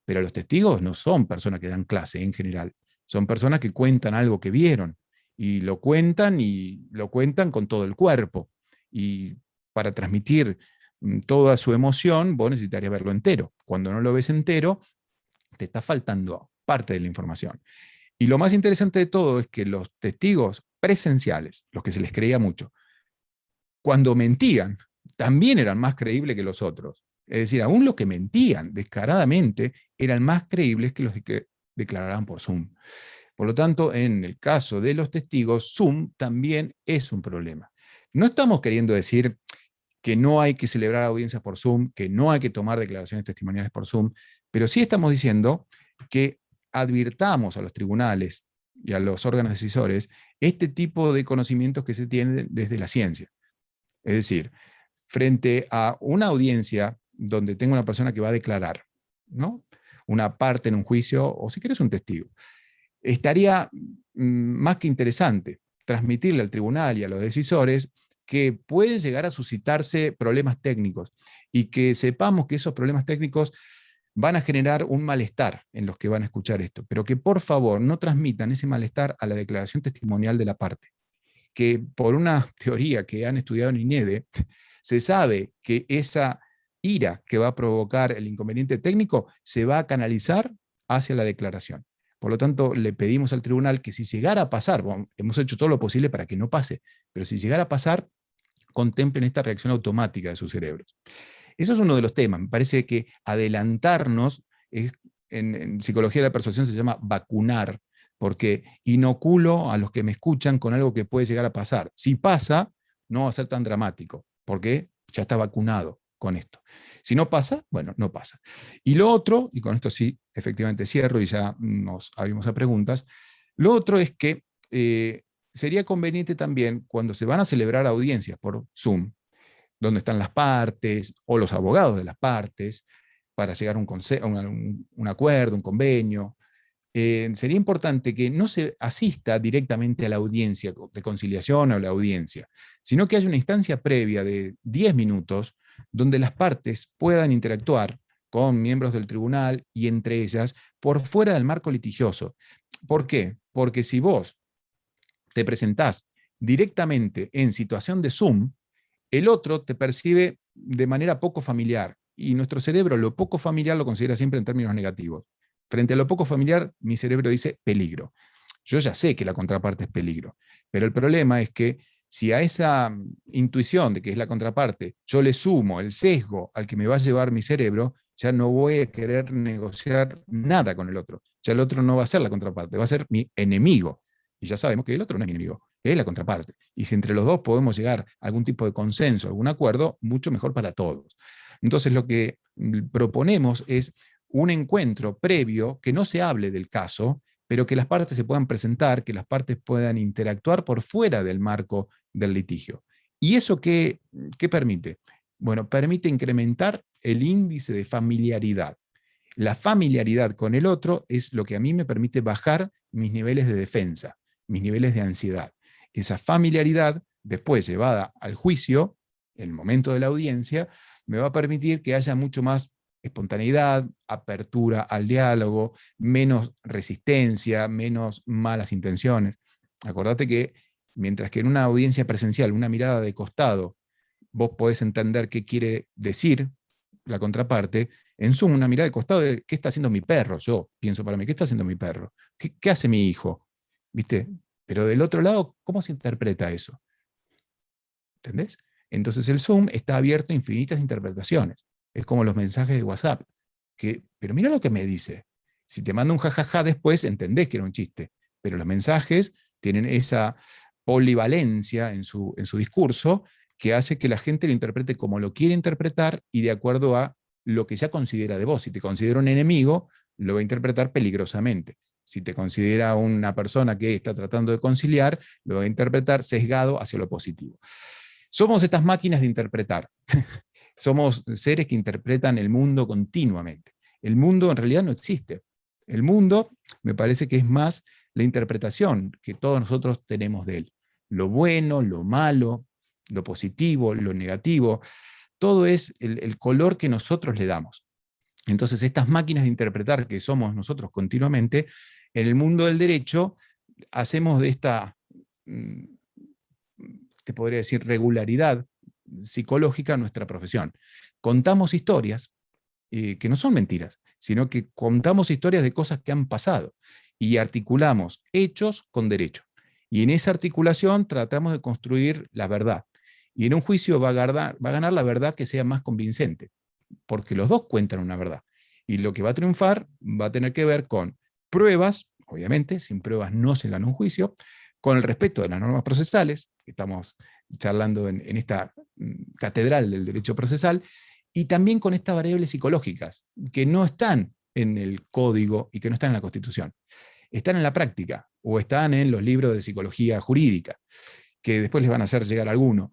pero los testigos no son personas que dan clase en general, son personas que cuentan algo que vieron, y lo cuentan con todo el cuerpo, y para transmitir toda su emoción, vos necesitarías verlo entero. Cuando no lo ves entero, te está faltando parte de la información. Y lo más interesante de todo es que los testigos presenciales, los que se les creía mucho, cuando mentían, también eran más creíbles que los otros. Es decir, aún los que mentían descaradamente eran más creíbles que los que declaraban por Zoom. Por lo tanto, en el caso de los testigos, Zoom también es un problema. No estamos queriendo decir que no hay que celebrar audiencias por Zoom, que no hay que tomar declaraciones testimoniales por Zoom, pero sí estamos diciendo que advirtamos a los tribunales y a los órganos decisores este tipo de conocimientos que se tienen desde la ciencia. Es decir, frente a una audiencia donde tengo una persona que va a declarar, ¿no?, una parte en un juicio, o si quieres un testigo, estaría más que interesante transmitirle al tribunal y a los decisores que pueden llegar a suscitarse problemas técnicos y que sepamos que esos problemas técnicos van a generar un malestar en los que van a escuchar esto, pero que por favor no transmitan ese malestar a la declaración testimonial de la parte. Que por una teoría que han estudiado en INEDE, se sabe que esa ira que va a provocar el inconveniente técnico se va a canalizar hacia la declaración. Por lo tanto, le pedimos al tribunal que si llegara a pasar, bueno, hemos hecho todo lo posible para que no pase, pero si llegara a pasar, contemplen esta reacción automática de sus cerebros. Eso es uno de los temas. Me parece que adelantarnos, en psicología de la persuasión se llama vacunar, porque inoculo a los que me escuchan con algo que puede llegar a pasar. Si pasa, no va a ser tan dramático, porque ya está vacunado con esto. Si no pasa, bueno, no pasa. Y lo otro, y con esto sí, efectivamente cierro y ya nos abrimos a preguntas, lo otro es que sería conveniente también cuando se van a celebrar audiencias por Zoom, donde están las partes o los abogados de las partes, para llegar a un acuerdo, un convenio, sería importante que no se asista directamente a la audiencia de conciliación o la audiencia, sino que haya una instancia previa de 10 minutos donde las partes puedan interactuar con miembros del tribunal y entre ellas por fuera del marco litigioso. ¿Por qué? Porque si vos te presentás directamente en situación de Zoom, el otro te percibe de manera poco familiar, y nuestro cerebro lo poco familiar lo considera siempre en términos negativos. Frente a lo poco familiar, mi cerebro dice peligro. Yo ya sé que la contraparte es peligro, pero el problema es que si a esa intuición de que es la contraparte yo le sumo el sesgo al que me va a llevar mi cerebro, ya no voy a querer negociar nada con el otro. Ya el otro no va a ser la contraparte, va a ser mi enemigo. Y ya sabemos que el otro no es mi enemigo, es la contraparte. Y si entre los dos podemos llegar a algún tipo de consenso, algún acuerdo, mucho mejor para todos. Entonces lo que proponemos es un encuentro previo, que no se hable del caso, pero que las partes se puedan presentar, que las partes puedan interactuar por fuera del marco del litigio. ¿Y eso qué permite? Bueno, permite incrementar el índice de familiaridad. La familiaridad con el otro es lo que a mí me permite bajar mis niveles de defensa, mis niveles de ansiedad. Esa familiaridad, después llevada al juicio, en el momento de la audiencia, me va a permitir que haya mucho más espontaneidad, apertura al diálogo, menos resistencia, menos malas intenciones. Acordate que mientras que en una audiencia presencial, una mirada de costado, vos podés entender qué quiere decir la contraparte, en Zoom una mirada de costado de qué está haciendo mi perro. Yo pienso para mí, ¿qué está haciendo mi perro? ¿Qué hace mi hijo? ¿Viste? Pero del otro lado, ¿cómo se interpreta eso? ¿Entendés? Entonces el Zoom está abierto a infinitas interpretaciones. Es como los mensajes de WhatsApp. Pero mira lo que me dice. Si te mando un jajaja después, entendés que era un chiste. Pero los mensajes tienen esa polivalencia en su discurso que hace que la gente lo interprete como lo quiere interpretar y de acuerdo a lo que ya considera de vos. Si te considera un enemigo, lo va a interpretar peligrosamente. Si te considera una persona que está tratando de conciliar, lo va a interpretar sesgado hacia lo positivo. Somos estas máquinas de interpretar. Somos seres que interpretan el mundo continuamente. El mundo en realidad no existe. El mundo me parece que es más la interpretación que todos nosotros tenemos de él. Lo bueno, lo malo, lo positivo, lo negativo, todo es el color que nosotros le damos. Entonces estas máquinas de interpretar que somos nosotros continuamente, en el mundo del derecho hacemos de esta, te podría decir, regularidad psicológica nuestra profesión. Contamos historias que no son mentiras, sino que contamos historias de cosas que han pasado y articulamos hechos con derecho. Y en esa articulación tratamos de construir la verdad. Y en un juicio va a ganar la verdad que sea más convincente, porque los dos cuentan una verdad. Y lo que va a triunfar va a tener que ver con pruebas, obviamente, sin pruebas no se gana un juicio, con el respeto de las normas procesales, que estamos charlando en esta catedral del derecho procesal, y también con estas variables psicológicas, que no están en el código y que no están en la Constitución. Están en la práctica, o están en los libros de psicología jurídica, que después les van a hacer llegar alguno.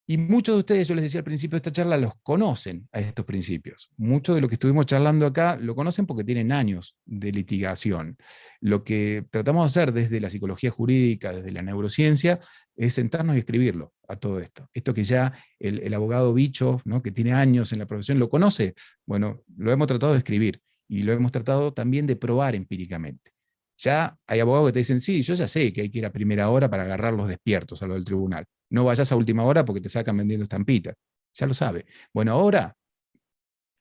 Y muchos de ustedes, yo les decía al principio de esta charla, los conocen a estos principios. Muchos de los que estuvimos charlando acá lo conocen porque tienen años de litigación. Lo que tratamos de hacer desde la psicología jurídica, desde la neurociencia, es sentarnos y escribirlo a todo esto. Esto que ya el abogado bicho, ¿no?, que tiene años en la profesión, lo conoce. Bueno, lo hemos tratado de escribir y lo hemos tratado también de probar empíricamente. Ya hay abogados que te dicen, sí, yo ya sé que hay que ir a primera hora para agarrarlos despiertos a lo del tribunal. No vayas a última hora porque te sacan vendiendo estampitas. Ya lo sabe. Bueno, ahora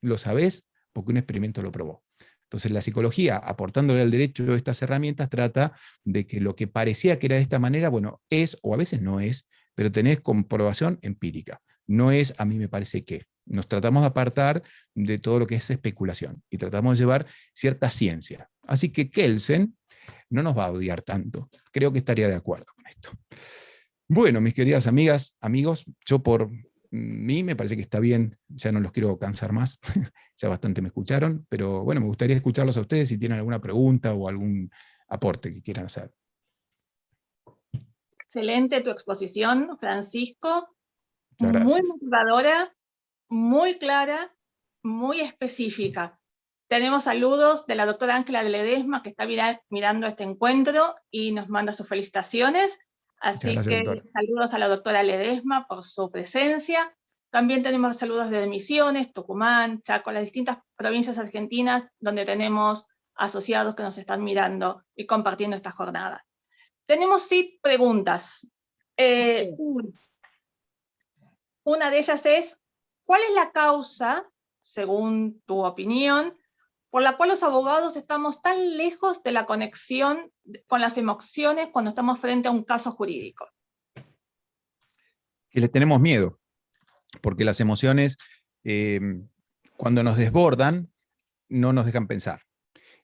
lo sabés porque un experimento lo probó. Entonces la psicología, aportándole al derecho estas herramientas, trata de que lo que parecía que era de esta manera, bueno, es, o a veces no es, pero tenés comprobación empírica. No es a mí me parece que. Nos tratamos de apartar de todo lo que es especulación y tratamos de llevar cierta ciencia. Así que Kelsen no nos va a odiar tanto. Creo que estaría de acuerdo con esto. Bueno, mis queridas amigas, amigos, yo por mí me parece que está bien, ya no los quiero cansar más, ya bastante me escucharon, pero bueno, me gustaría escucharlos a ustedes si tienen alguna pregunta o algún aporte que quieran hacer. Excelente tu exposición, Francisco. Muchas Muy gracias. motivadora, muy clara, muy específica. Tenemos saludos de la doctora Ángela Ledesma, que está mirando este encuentro y nos manda sus felicitaciones. Así Muchas gracias, que doctora. saludos a la doctora Ledesma por su presencia. También tenemos saludos de Misiones, Tucumán, Chaco, las distintas provincias argentinas donde tenemos asociados que nos están mirando y compartiendo esta jornada. Tenemos sí preguntas. Una de ellas es, ¿cuál es la causa, según tu opinión, por la cual los abogados estamos tan lejos de la conexión con las emociones cuando estamos frente a un caso jurídico? Que le tenemos miedo, porque las emociones, cuando nos desbordan, no nos dejan pensar.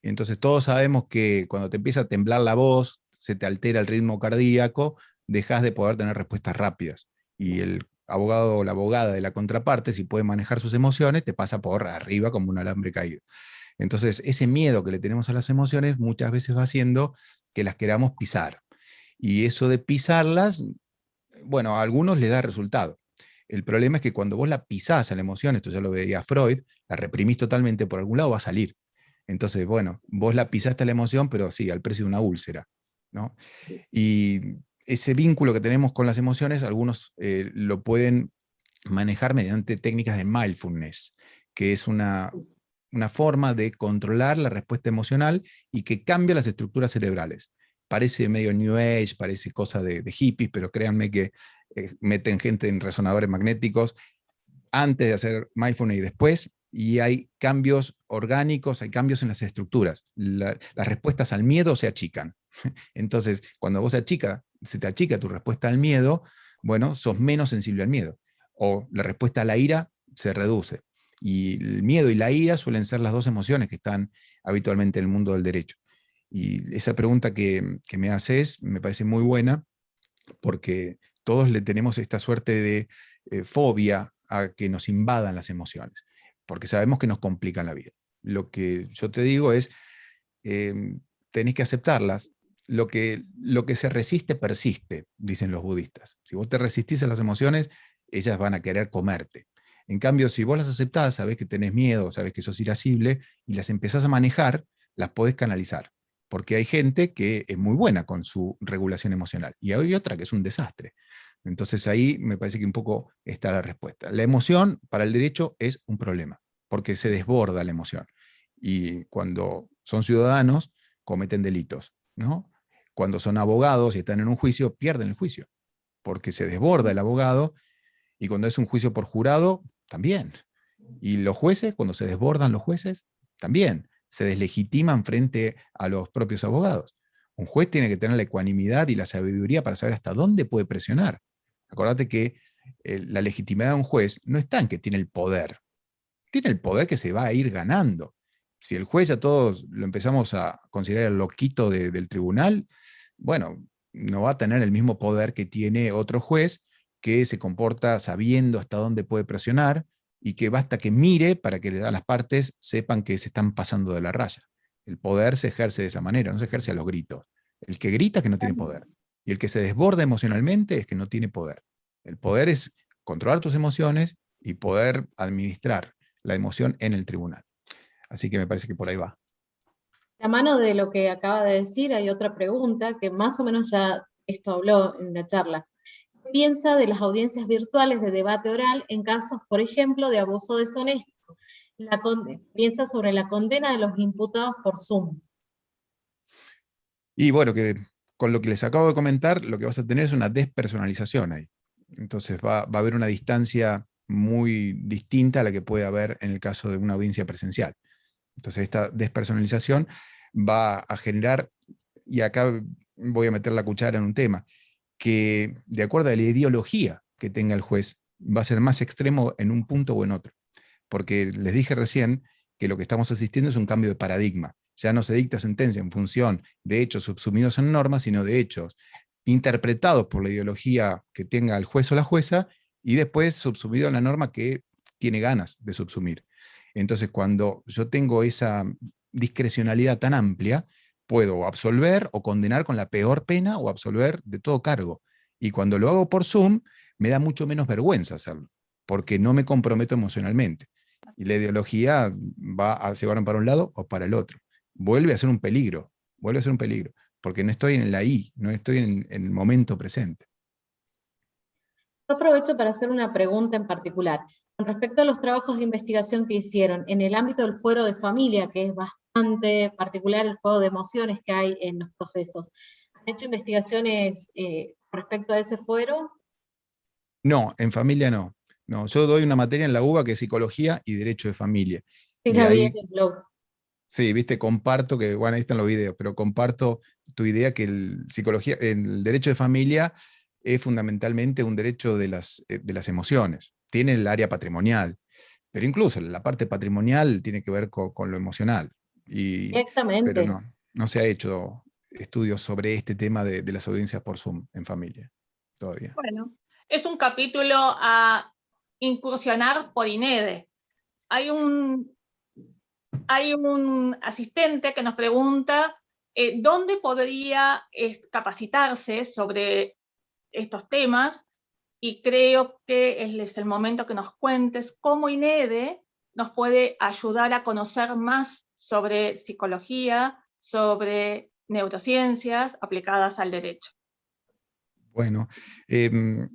Entonces todos sabemos que cuando te empieza a temblar la voz, se te altera el ritmo cardíaco, dejas de poder tener respuestas rápidas. Y el abogado o la abogada de la contraparte, si puede manejar sus emociones, te pasa por arriba como un alambre caído. Entonces ese miedo que le tenemos a las emociones muchas veces va haciendo que las queramos pisar. Y eso de pisarlas, bueno, a algunos les da resultado. El problema es que cuando vos la pisás a la emoción, esto ya lo veía Freud, la reprimís totalmente, por algún lado va a salir. Entonces, bueno, vos la pisaste a la emoción, pero sí, al precio de una úlcera, ¿no? Y ese vínculo que tenemos con las emociones, algunos lo pueden manejar mediante técnicas de mindfulness, que es una forma de controlar la respuesta emocional y que cambia las estructuras cerebrales. Parece medio New Age, parece cosa de hippies, pero créanme que meten gente en resonadores magnéticos antes de hacer mindfulness y después, y hay cambios orgánicos, hay cambios en las estructuras. Las respuestas al miedo se achican. Entonces, cuando vos se te achica tu respuesta al miedo, bueno, sos menos sensible al miedo. O la respuesta a la ira se reduce. Y el miedo y la ira suelen ser las dos emociones que están habitualmente en el mundo del derecho. Y esa pregunta que me haces me parece muy buena, porque todos le tenemos esta suerte de fobia a que nos invadan las emociones, porque sabemos que nos complican la vida. Lo que yo te digo es, tenés que aceptarlas. Lo que se resiste, persiste, dicen los budistas. Si vos te resistís a las emociones, ellas van a querer comerte. En cambio, si vos las aceptás, sabés que tenés miedo, sabés que sos irascible, y las empezás a manejar, las podés canalizar. Porque hay gente que es muy buena con su regulación emocional, y hay otra que es un desastre. Entonces ahí me parece que un poco está la respuesta. La emoción para el derecho es un problema, porque se desborda la emoción. Y cuando son ciudadanos, cometen delitos, ¿no? Cuando son abogados y están en un juicio, pierden el juicio, porque se desborda el abogado, y cuando es un juicio por jurado, también. Y los jueces, cuando se desbordan los jueces, también se deslegitiman frente a los propios abogados. Un juez tiene que tener la ecuanimidad y la sabiduría para saber hasta dónde puede presionar. Acordate que la legitimidad de un juez no está en que tiene el poder que se va a ir ganando. Si el juez a todos lo empezamos a considerar el loquito del tribunal, bueno, no va a tener el mismo poder que tiene otro juez que se comporta sabiendo hasta dónde puede presionar y que basta que mire para que las partes sepan que se están pasando de la raya. El poder se ejerce de esa manera, no se ejerce a los gritos. El que grita es que no tiene poder. Y el que se desborda emocionalmente es que no tiene poder. El poder es controlar tus emociones y poder administrar la emoción en el tribunal. Así que me parece que por ahí va. A mano de lo que acaba de decir, hay otra pregunta que más o menos ya esto habló en la charla. ¿Qué piensa de las audiencias virtuales de debate oral en casos, por ejemplo, de abuso deshonesto? Piensa sobre la condena de los imputados por Zoom. Y bueno, que con lo que les acabo de comentar, lo que vas a tener es una despersonalización ahí. Entonces va a haber una distancia muy distinta a la que puede haber en el caso de una audiencia presencial. Entonces esta despersonalización va a generar, y acá voy a meter la cuchara en un tema, que de acuerdo a la ideología que tenga el juez, va a ser más extremo en un punto o en otro. Porque les dije recién que lo que estamos asistiendo es un cambio de paradigma. Ya no se dicta sentencia en función de hechos subsumidos en normas, sino de hechos interpretados por la ideología que tenga el juez o la jueza, y después subsumido en la norma que tiene ganas de subsumir. Entonces, cuando yo tengo esa discrecionalidad tan amplia, puedo absolver o condenar con la peor pena o absolver de todo cargo. Y cuando lo hago por Zoom, me da mucho menos vergüenza hacerlo, porque no me comprometo emocionalmente. Y la ideología va a llevarme para un lado o para el otro. Vuelve a ser un peligro, porque no estoy en la I, no estoy en el momento presente. Yo aprovecho para hacer una pregunta en particular. Con respecto a los trabajos de investigación que hicieron, en el ámbito del fuero de familia, que es bastante particular el juego de emociones que hay en los procesos, ¿han hecho investigaciones respecto a ese fuero? No, en familia no. No, yo doy una materia en la UBA que es psicología y derecho de familia. Sí, Y la vi ahí, en el blog. sí, viste, comparto que, bueno, ahí están los videos, pero comparto tu idea que el derecho de familia es fundamentalmente un derecho de las emociones. Tiene el área patrimonial, pero incluso la parte patrimonial tiene que ver con lo emocional. Pero Directamente. no se ha hecho estudios sobre este tema de las audiencias por Zoom en familia todavía. Bueno, es un capítulo a incursionar por INEDE. Hay un asistente que nos pregunta dónde podría capacitarse sobre estos temas, y creo que es el momento que nos cuentes cómo INEDE nos puede ayudar a conocer más sobre psicología, sobre neurociencias aplicadas al derecho. Bueno, en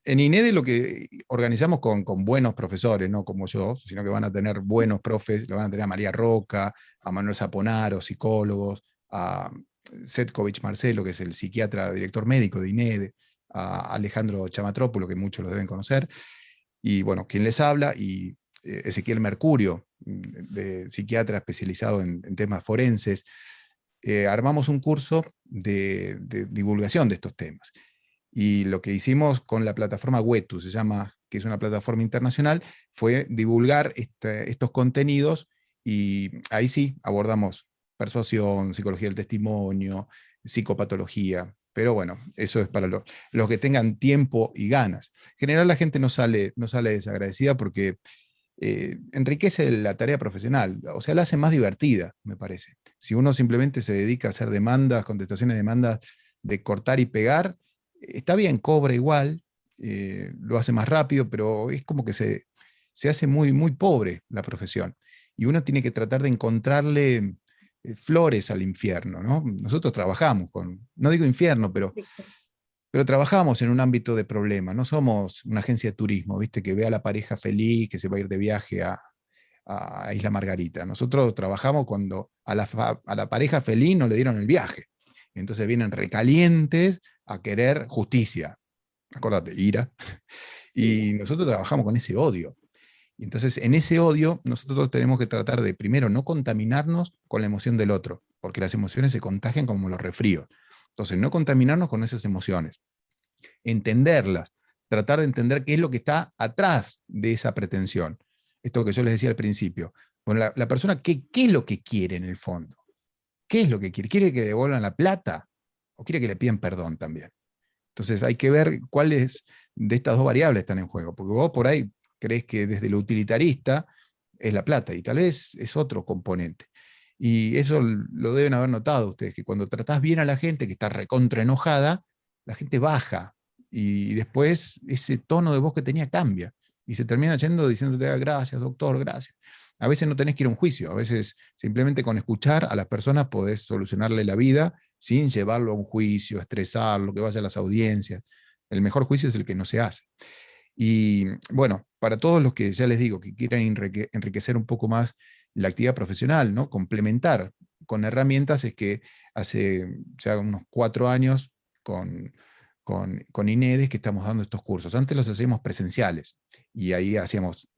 INEDE lo que organizamos con buenos profesores, no como yo, sino que van a tener buenos profes, lo van a tener a María Roca, a Manuel Zaponaro, psicólogos, a Setkovich Marcelo, que es el psiquiatra, director médico de INEDE, a Alejandro Chamatrópulo, que muchos lo deben conocer, y bueno, quien les habla, y Ezequiel Mercurio, de psiquiatra especializado en temas forenses. Armamos un curso de divulgación de estos temas. Y lo que hicimos con la plataforma Wetu, se llama, que es una plataforma internacional, fue divulgar estos contenidos, y ahí sí abordamos persuasión, psicología del testimonio, psicopatología. Pero bueno, eso es para los que tengan tiempo y ganas. En general la gente no sale desagradecida porque enriquece la tarea profesional, o sea, la hace más divertida, me parece. Si uno simplemente se dedica a hacer demandas, contestaciones de demandas de cortar y pegar, está bien, cobra igual, lo hace más rápido, pero es como que se hace muy, muy pobre la profesión. Y uno tiene que tratar de encontrarle flores al infierno, ¿no? Nosotros trabajamos no digo infierno, pero trabajamos en un ámbito de problema, no somos una agencia de turismo, ¿viste? Que ve a la pareja feliz, que se va a ir de viaje a Isla Margarita. Nosotros trabajamos cuando a la pareja feliz no le dieron el viaje. Entonces vienen recalientes a querer justicia. Acordate, ira. Y nosotros trabajamos con ese odio. Y entonces en ese odio nosotros tenemos que tratar de, primero, no contaminarnos con la emoción del otro, porque las emociones se contagian como los resfríos. Entonces, no contaminarnos con esas emociones, entenderlas, tratar de entender qué es lo que está atrás de esa pretensión. Esto que yo les decía al principio. Bueno, la persona, ¿qué es lo que quiere en el fondo? ¿Qué es lo que quiere? ¿Quiere que devuelvan la plata? ¿O quiere que le pidan perdón también? Entonces hay que ver cuáles de estas dos variables están en juego, porque vos por ahí crees que desde lo utilitarista es la plata, y tal vez es otro componente. Y eso lo deben haber notado ustedes, que cuando tratás bien a la gente que está recontra enojada, la gente baja, y después ese tono de voz que tenía cambia, y se termina yendo diciéndote: "Ah, gracias, doctor, gracias". A veces no tenés que ir a un juicio, a veces simplemente con escuchar a las personas podés solucionarle la vida sin llevarlo a un juicio, estresarlo, que vaya a las audiencias. El mejor juicio es el que no se hace. Y bueno, para todos los que ya les digo que quieran enriquecer un poco más la actividad profesional, ¿no? Complementar con herramientas, es que hace ya unos 4 años con INEDES que estamos dando estos cursos. Antes los hacíamos presenciales y ahí hacíamos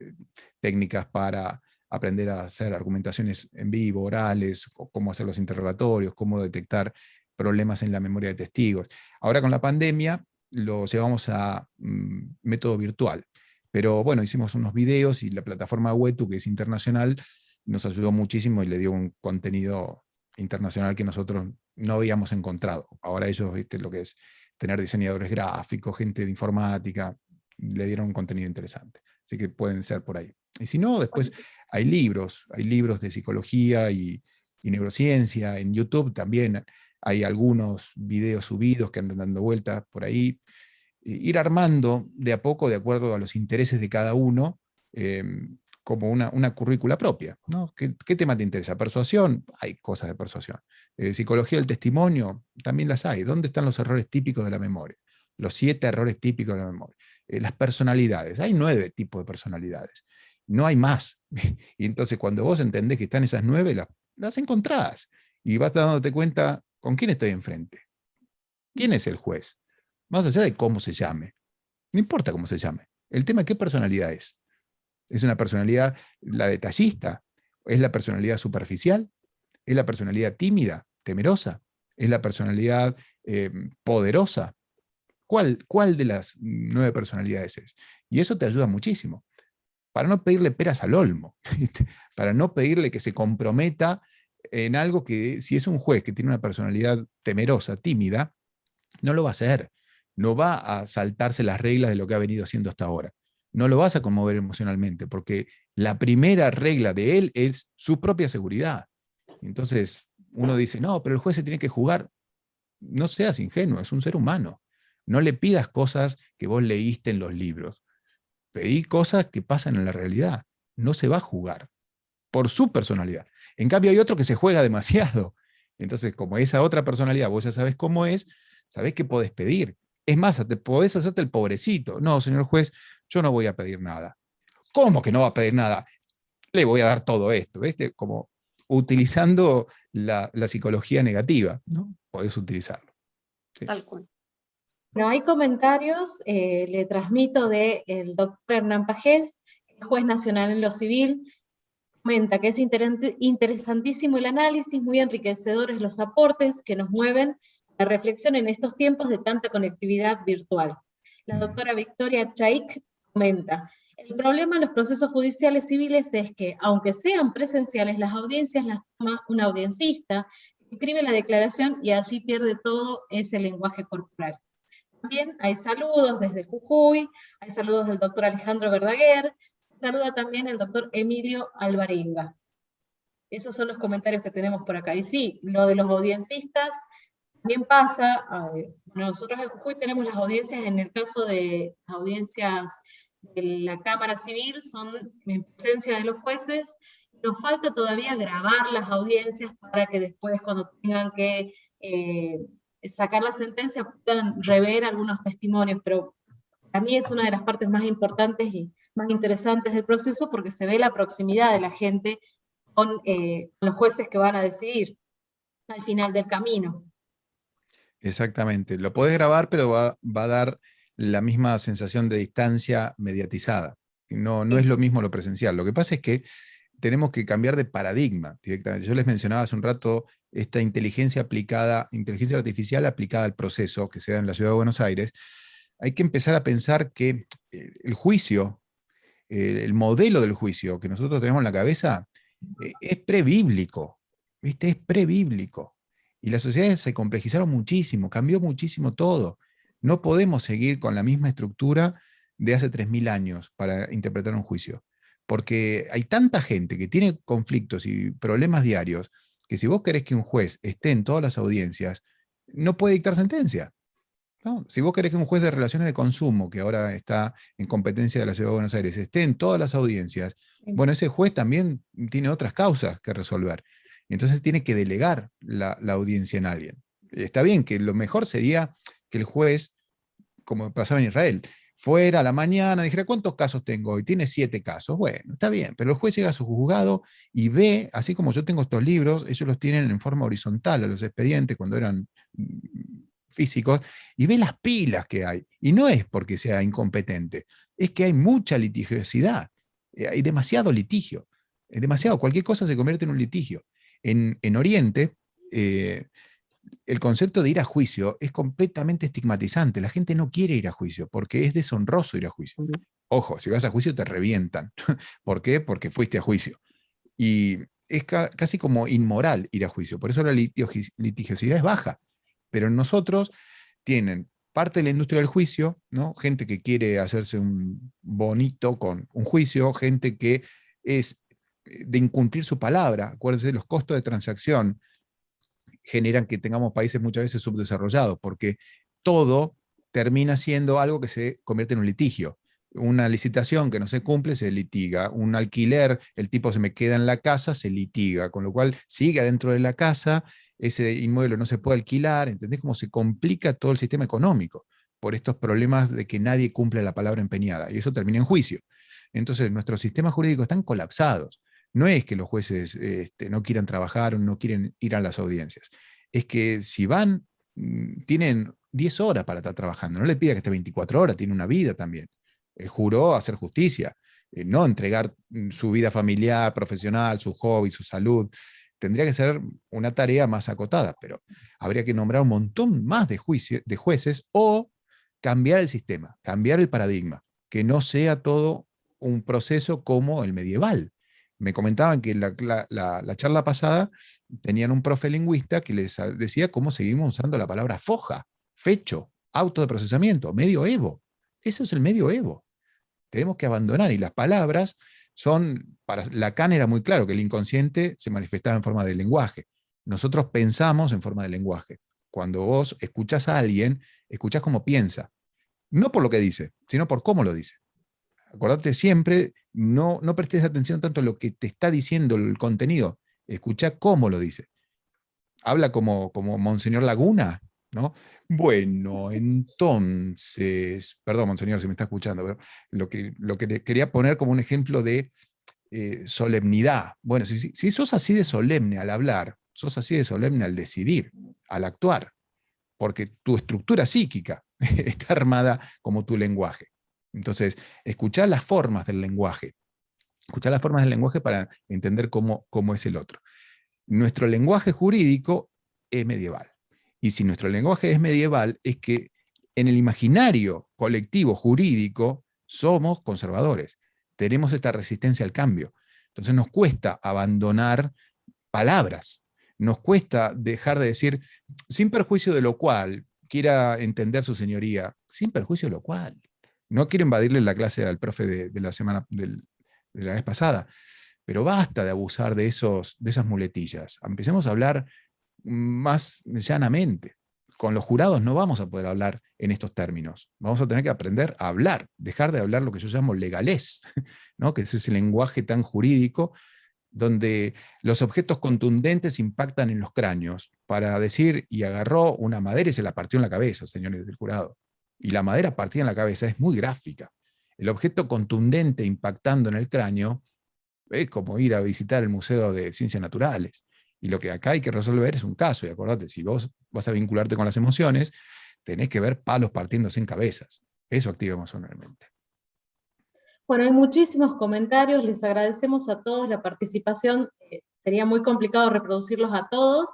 técnicas para aprender a hacer argumentaciones en vivo, orales, cómo hacer los interrogatorios, cómo detectar problemas en la memoria de testigos. Ahora con la pandemia lo llevamos a método virtual. Pero bueno, hicimos unos videos y la plataforma Wetu, que es internacional, nos ayudó muchísimo y le dio un contenido internacional que nosotros no habíamos encontrado. Ahora ellos, ¿viste? Lo que es tener diseñadores gráficos, gente de informática, le dieron un contenido interesante. Así que pueden ser por ahí. Y si no, después hay libros de psicología y neurociencia. En YouTube también hay algunos videos subidos que andan dando vueltas por ahí. Ir armando de a poco, de acuerdo a los intereses de cada uno, como una currícula propia, ¿no? ¿Qué tema te interesa? ¿Persuasión? Hay cosas de persuasión. Psicología del testimonio, también las hay. ¿Dónde están los errores típicos de la memoria? Los 7 errores típicos de la memoria. Las personalidades, hay 9 tipos de personalidades. No hay más. Y entonces cuando vos entendés que están esas 9, las encontrás. Y vas dándote cuenta con quién estoy enfrente. ¿Quién es el juez? Más allá de cómo se llame. No importa cómo se llame. El tema es qué personalidad es. ¿Es una personalidad la detallista? ¿Es la personalidad superficial? ¿Es la personalidad tímida, temerosa? ¿Es la personalidad poderosa? ¿Cuál de las 9 personalidades es? Y eso te ayuda muchísimo. Para no pedirle peras al olmo, para no pedirle que se comprometa en algo que, si es un juez que tiene una personalidad temerosa, tímida, no lo va a hacer. No va a saltarse las reglas de lo que ha venido haciendo hasta ahora. No lo vas a conmover emocionalmente, porque la primera regla de él es su propia seguridad. Entonces, uno dice: no, pero el juez se tiene que jugar. No seas ingenuo, es un ser humano. No le pidas cosas que vos leíste en los libros. Pedí cosas que pasan en la realidad. No se va a jugar por su personalidad. En cambio, hay otro que se juega demasiado. Entonces, como esa otra personalidad, vos ya sabés cómo es, sabés qué podés pedir. Es más, te podés hacerte el pobrecito. No, señor juez, yo no voy a pedir nada. ¿Cómo que no va a pedir nada? Le voy a dar todo esto, ¿viste? Como utilizando la psicología negativa, ¿no? Podés utilizarlo. Sí. Tal cual. No hay comentarios, le transmito del doctor Hernán Pajés, juez nacional en lo civil. Comenta que es interesantísimo el análisis, muy enriquecedores los aportes que nos mueven a la reflexión en estos tiempos de tanta conectividad virtual. La doctora Victoria Chaik comenta: el problema en los procesos judiciales civiles es que, aunque sean presenciales, las audiencias las toma un audiencista, escribe la declaración y allí pierde todo ese lenguaje corporal. También hay saludos desde Jujuy, hay saludos del doctor Alejandro Verdaguer, saluda también el doctor Emilio Alvarenga. Estos son los comentarios que tenemos por acá. Y sí, lo de los audiencitas también pasa. Nosotros en Jujuy tenemos las audiencias, en el caso de las audiencias de la Cámara Civil, son en presencia de los jueces. Nos falta todavía grabar las audiencias para que después, cuando tengan que sacar la sentencia, puedan rever algunos testimonios, pero a mí es una de las partes más importantes y más interesantes del proceso, porque se ve la proximidad de la gente con los jueces que van a decidir al final del camino. Exactamente, lo podés grabar, pero va a dar la misma sensación de distancia mediatizada. No es lo mismo lo presencial. Lo que pasa es que tenemos que cambiar de paradigma directamente. Yo les mencionaba hace un rato esta inteligencia artificial aplicada al proceso que se da en la Ciudad de Buenos Aires. hay que empezar a pensar que el juicio, el modelo del juicio que nosotros tenemos en la cabeza, es prebíblico, ¿viste? Es prebíblico. Y las sociedades se complejizaron muchísimo, cambió muchísimo todo. No podemos seguir con la misma estructura de hace 3000 años para interpretar un juicio. Porque hay tanta gente que tiene conflictos y problemas diarios, que si vos querés que un juez esté en todas las audiencias, no puede dictar sentencia. ¿No? Si vos querés que un juez de relaciones de consumo, que ahora está en competencia de la Ciudad de Buenos Aires, esté en todas las audiencias, bueno, ese juez también tiene otras causas que resolver. Entonces tiene que delegar la audiencia en alguien. Está bien que lo mejor sería que el juez, como pasaba en Israel, fuera a la mañana, dijera, ¿cuántos casos tengo hoy? Tiene 7 casos. Bueno, está bien, pero el juez llega a su juzgado y ve, así como yo tengo estos libros, ellos los tienen en forma horizontal a los expedientes cuando eran físicos, y ve las pilas que hay. Y no es porque sea incompetente, es que hay mucha litigiosidad, hay demasiado litigio, es demasiado, cualquier cosa se convierte en un litigio. En Oriente, el concepto de ir a juicio es completamente estigmatizante. La gente no quiere ir a juicio porque es deshonroso ir a juicio. Ojo, si vas a juicio te revientan. ¿Por qué? Porque fuiste a juicio. Y es casi como inmoral ir a juicio. Por eso la litigiosidad es baja. Pero nosotros tienen parte de la industria del juicio, ¿no? Gente que quiere hacerse un bonito con un juicio, gente que es de incumplir su palabra. Acuérdense, los costos de transacción generan que tengamos países muchas veces subdesarrollados, porque todo termina siendo algo que se convierte en un litigio. Una licitación que no se cumple se litiga, un alquiler, el tipo se me queda en la casa, se litiga, con lo cual sigue adentro de la casa, ese inmueble no se puede alquilar, ¿entendés cómo se complica todo el sistema económico por estos problemas de que nadie cumple la palabra empeñada? Y eso termina en juicio. Entonces, nuestros sistemas jurídicos están colapsados. No es que los jueces no quieran trabajar o no quieren ir a las audiencias. Es que si van, tienen 10 horas para estar trabajando. No le pida que esté 24 horas, tiene una vida también. Juró hacer justicia, no entregar su vida familiar, profesional, su hobby, su salud. Tendría que ser una tarea más acotada, pero habría que nombrar un montón más de jueces o cambiar el sistema, cambiar el paradigma, que no sea todo un proceso como el medieval. Me comentaban que la charla pasada tenían un profe lingüista que les decía cómo seguimos usando la palabra foja, fecho, auto de procesamiento, medioevo. Eso es el medioevo. Tenemos que abandonar, y las palabras son, para Lacan era muy claro que el inconsciente se manifestaba en forma de lenguaje. Nosotros pensamos en forma de lenguaje. Cuando vos escuchás a alguien, escuchás cómo piensa. No por lo que dice, sino por cómo lo dice. Acordate siempre, no prestes atención tanto a lo que te está diciendo el contenido, escucha cómo lo dice. Habla como Monseñor Laguna, ¿no? Bueno, entonces, perdón, Monseñor, si me está escuchando, pero lo que quería poner como un ejemplo de solemnidad. Bueno, si sos así de solemne al hablar, sos así de solemne al decidir, al actuar, porque tu estructura psíquica está armada como tu lenguaje. Entonces, escuchar las formas del lenguaje. Escuchar las formas del lenguaje para entender cómo es el otro. Nuestro lenguaje jurídico es medieval. Y si nuestro lenguaje es medieval, es que en el imaginario colectivo jurídico somos conservadores. Tenemos esta resistencia al cambio. Entonces nos cuesta abandonar palabras. Nos cuesta dejar de decir, sin perjuicio de lo cual, quiera entender su señoría, sin perjuicio de lo cual. No quiero invadirle la clase al profe de la vez pasada, pero basta de abusar de esas muletillas. Empecemos a hablar más llanamente. Con los jurados no vamos a poder hablar en estos términos. Vamos a tener que aprender a hablar, dejar de hablar lo que yo llamo legalés, ¿no? Que es ese lenguaje tan jurídico donde los objetos contundentes impactan en los cráneos para decir, y agarró una madera y se la partió en la cabeza, señores del jurado. Y la madera partida en la cabeza es muy gráfica. El objeto contundente impactando en el cráneo es como ir a visitar el Museo de Ciencias Naturales. Y lo que acá hay que resolver es un caso. Y acordate, si vos vas a vincularte con las emociones, tenés que ver palos partiéndose en cabezas. Eso activa emocionalmente. Bueno, hay muchísimos comentarios, les agradecemos a todos la participación, sería muy complicado reproducirlos a todos.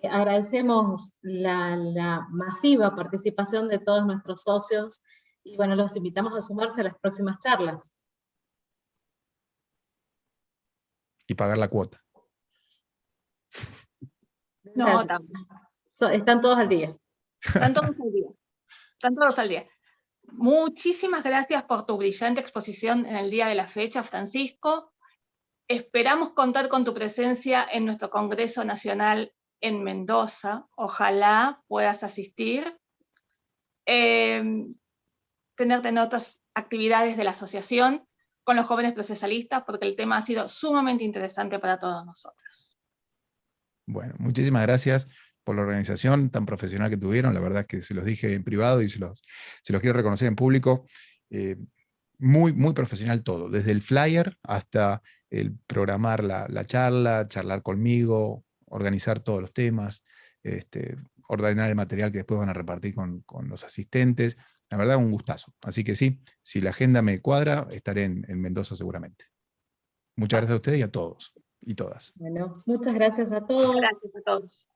Agradecemos la masiva participación de todos nuestros socios Y bueno, los invitamos a sumarse a las próximas charlas. Y pagar la cuota. No, también. Están todos al día. Están todos al día. Están todos al día. Muchísimas gracias por tu brillante exposición en el día de la fecha, Francisco. Esperamos contar con tu presencia en nuestro Congreso Nacional en Mendoza. Ojalá puedas asistir. Tenerte en otras actividades de la asociación con los jóvenes procesalistas, porque el tema ha sido sumamente interesante para todos nosotros. Bueno, muchísimas gracias por la organización tan profesional que tuvieron. La verdad es que se los dije en privado y se los quiero reconocer en público. Muy, muy profesional todo, desde el flyer hasta el programar la charla, charlar conmigo, organizar todos los temas, ordenar el material que después van a repartir con los asistentes. La verdad, un gustazo. Así que sí, si la agenda me cuadra, estaré en Mendoza seguramente. Muchas gracias a ustedes y a todos y todas. Bueno, muchas gracias a todos. Gracias a todos.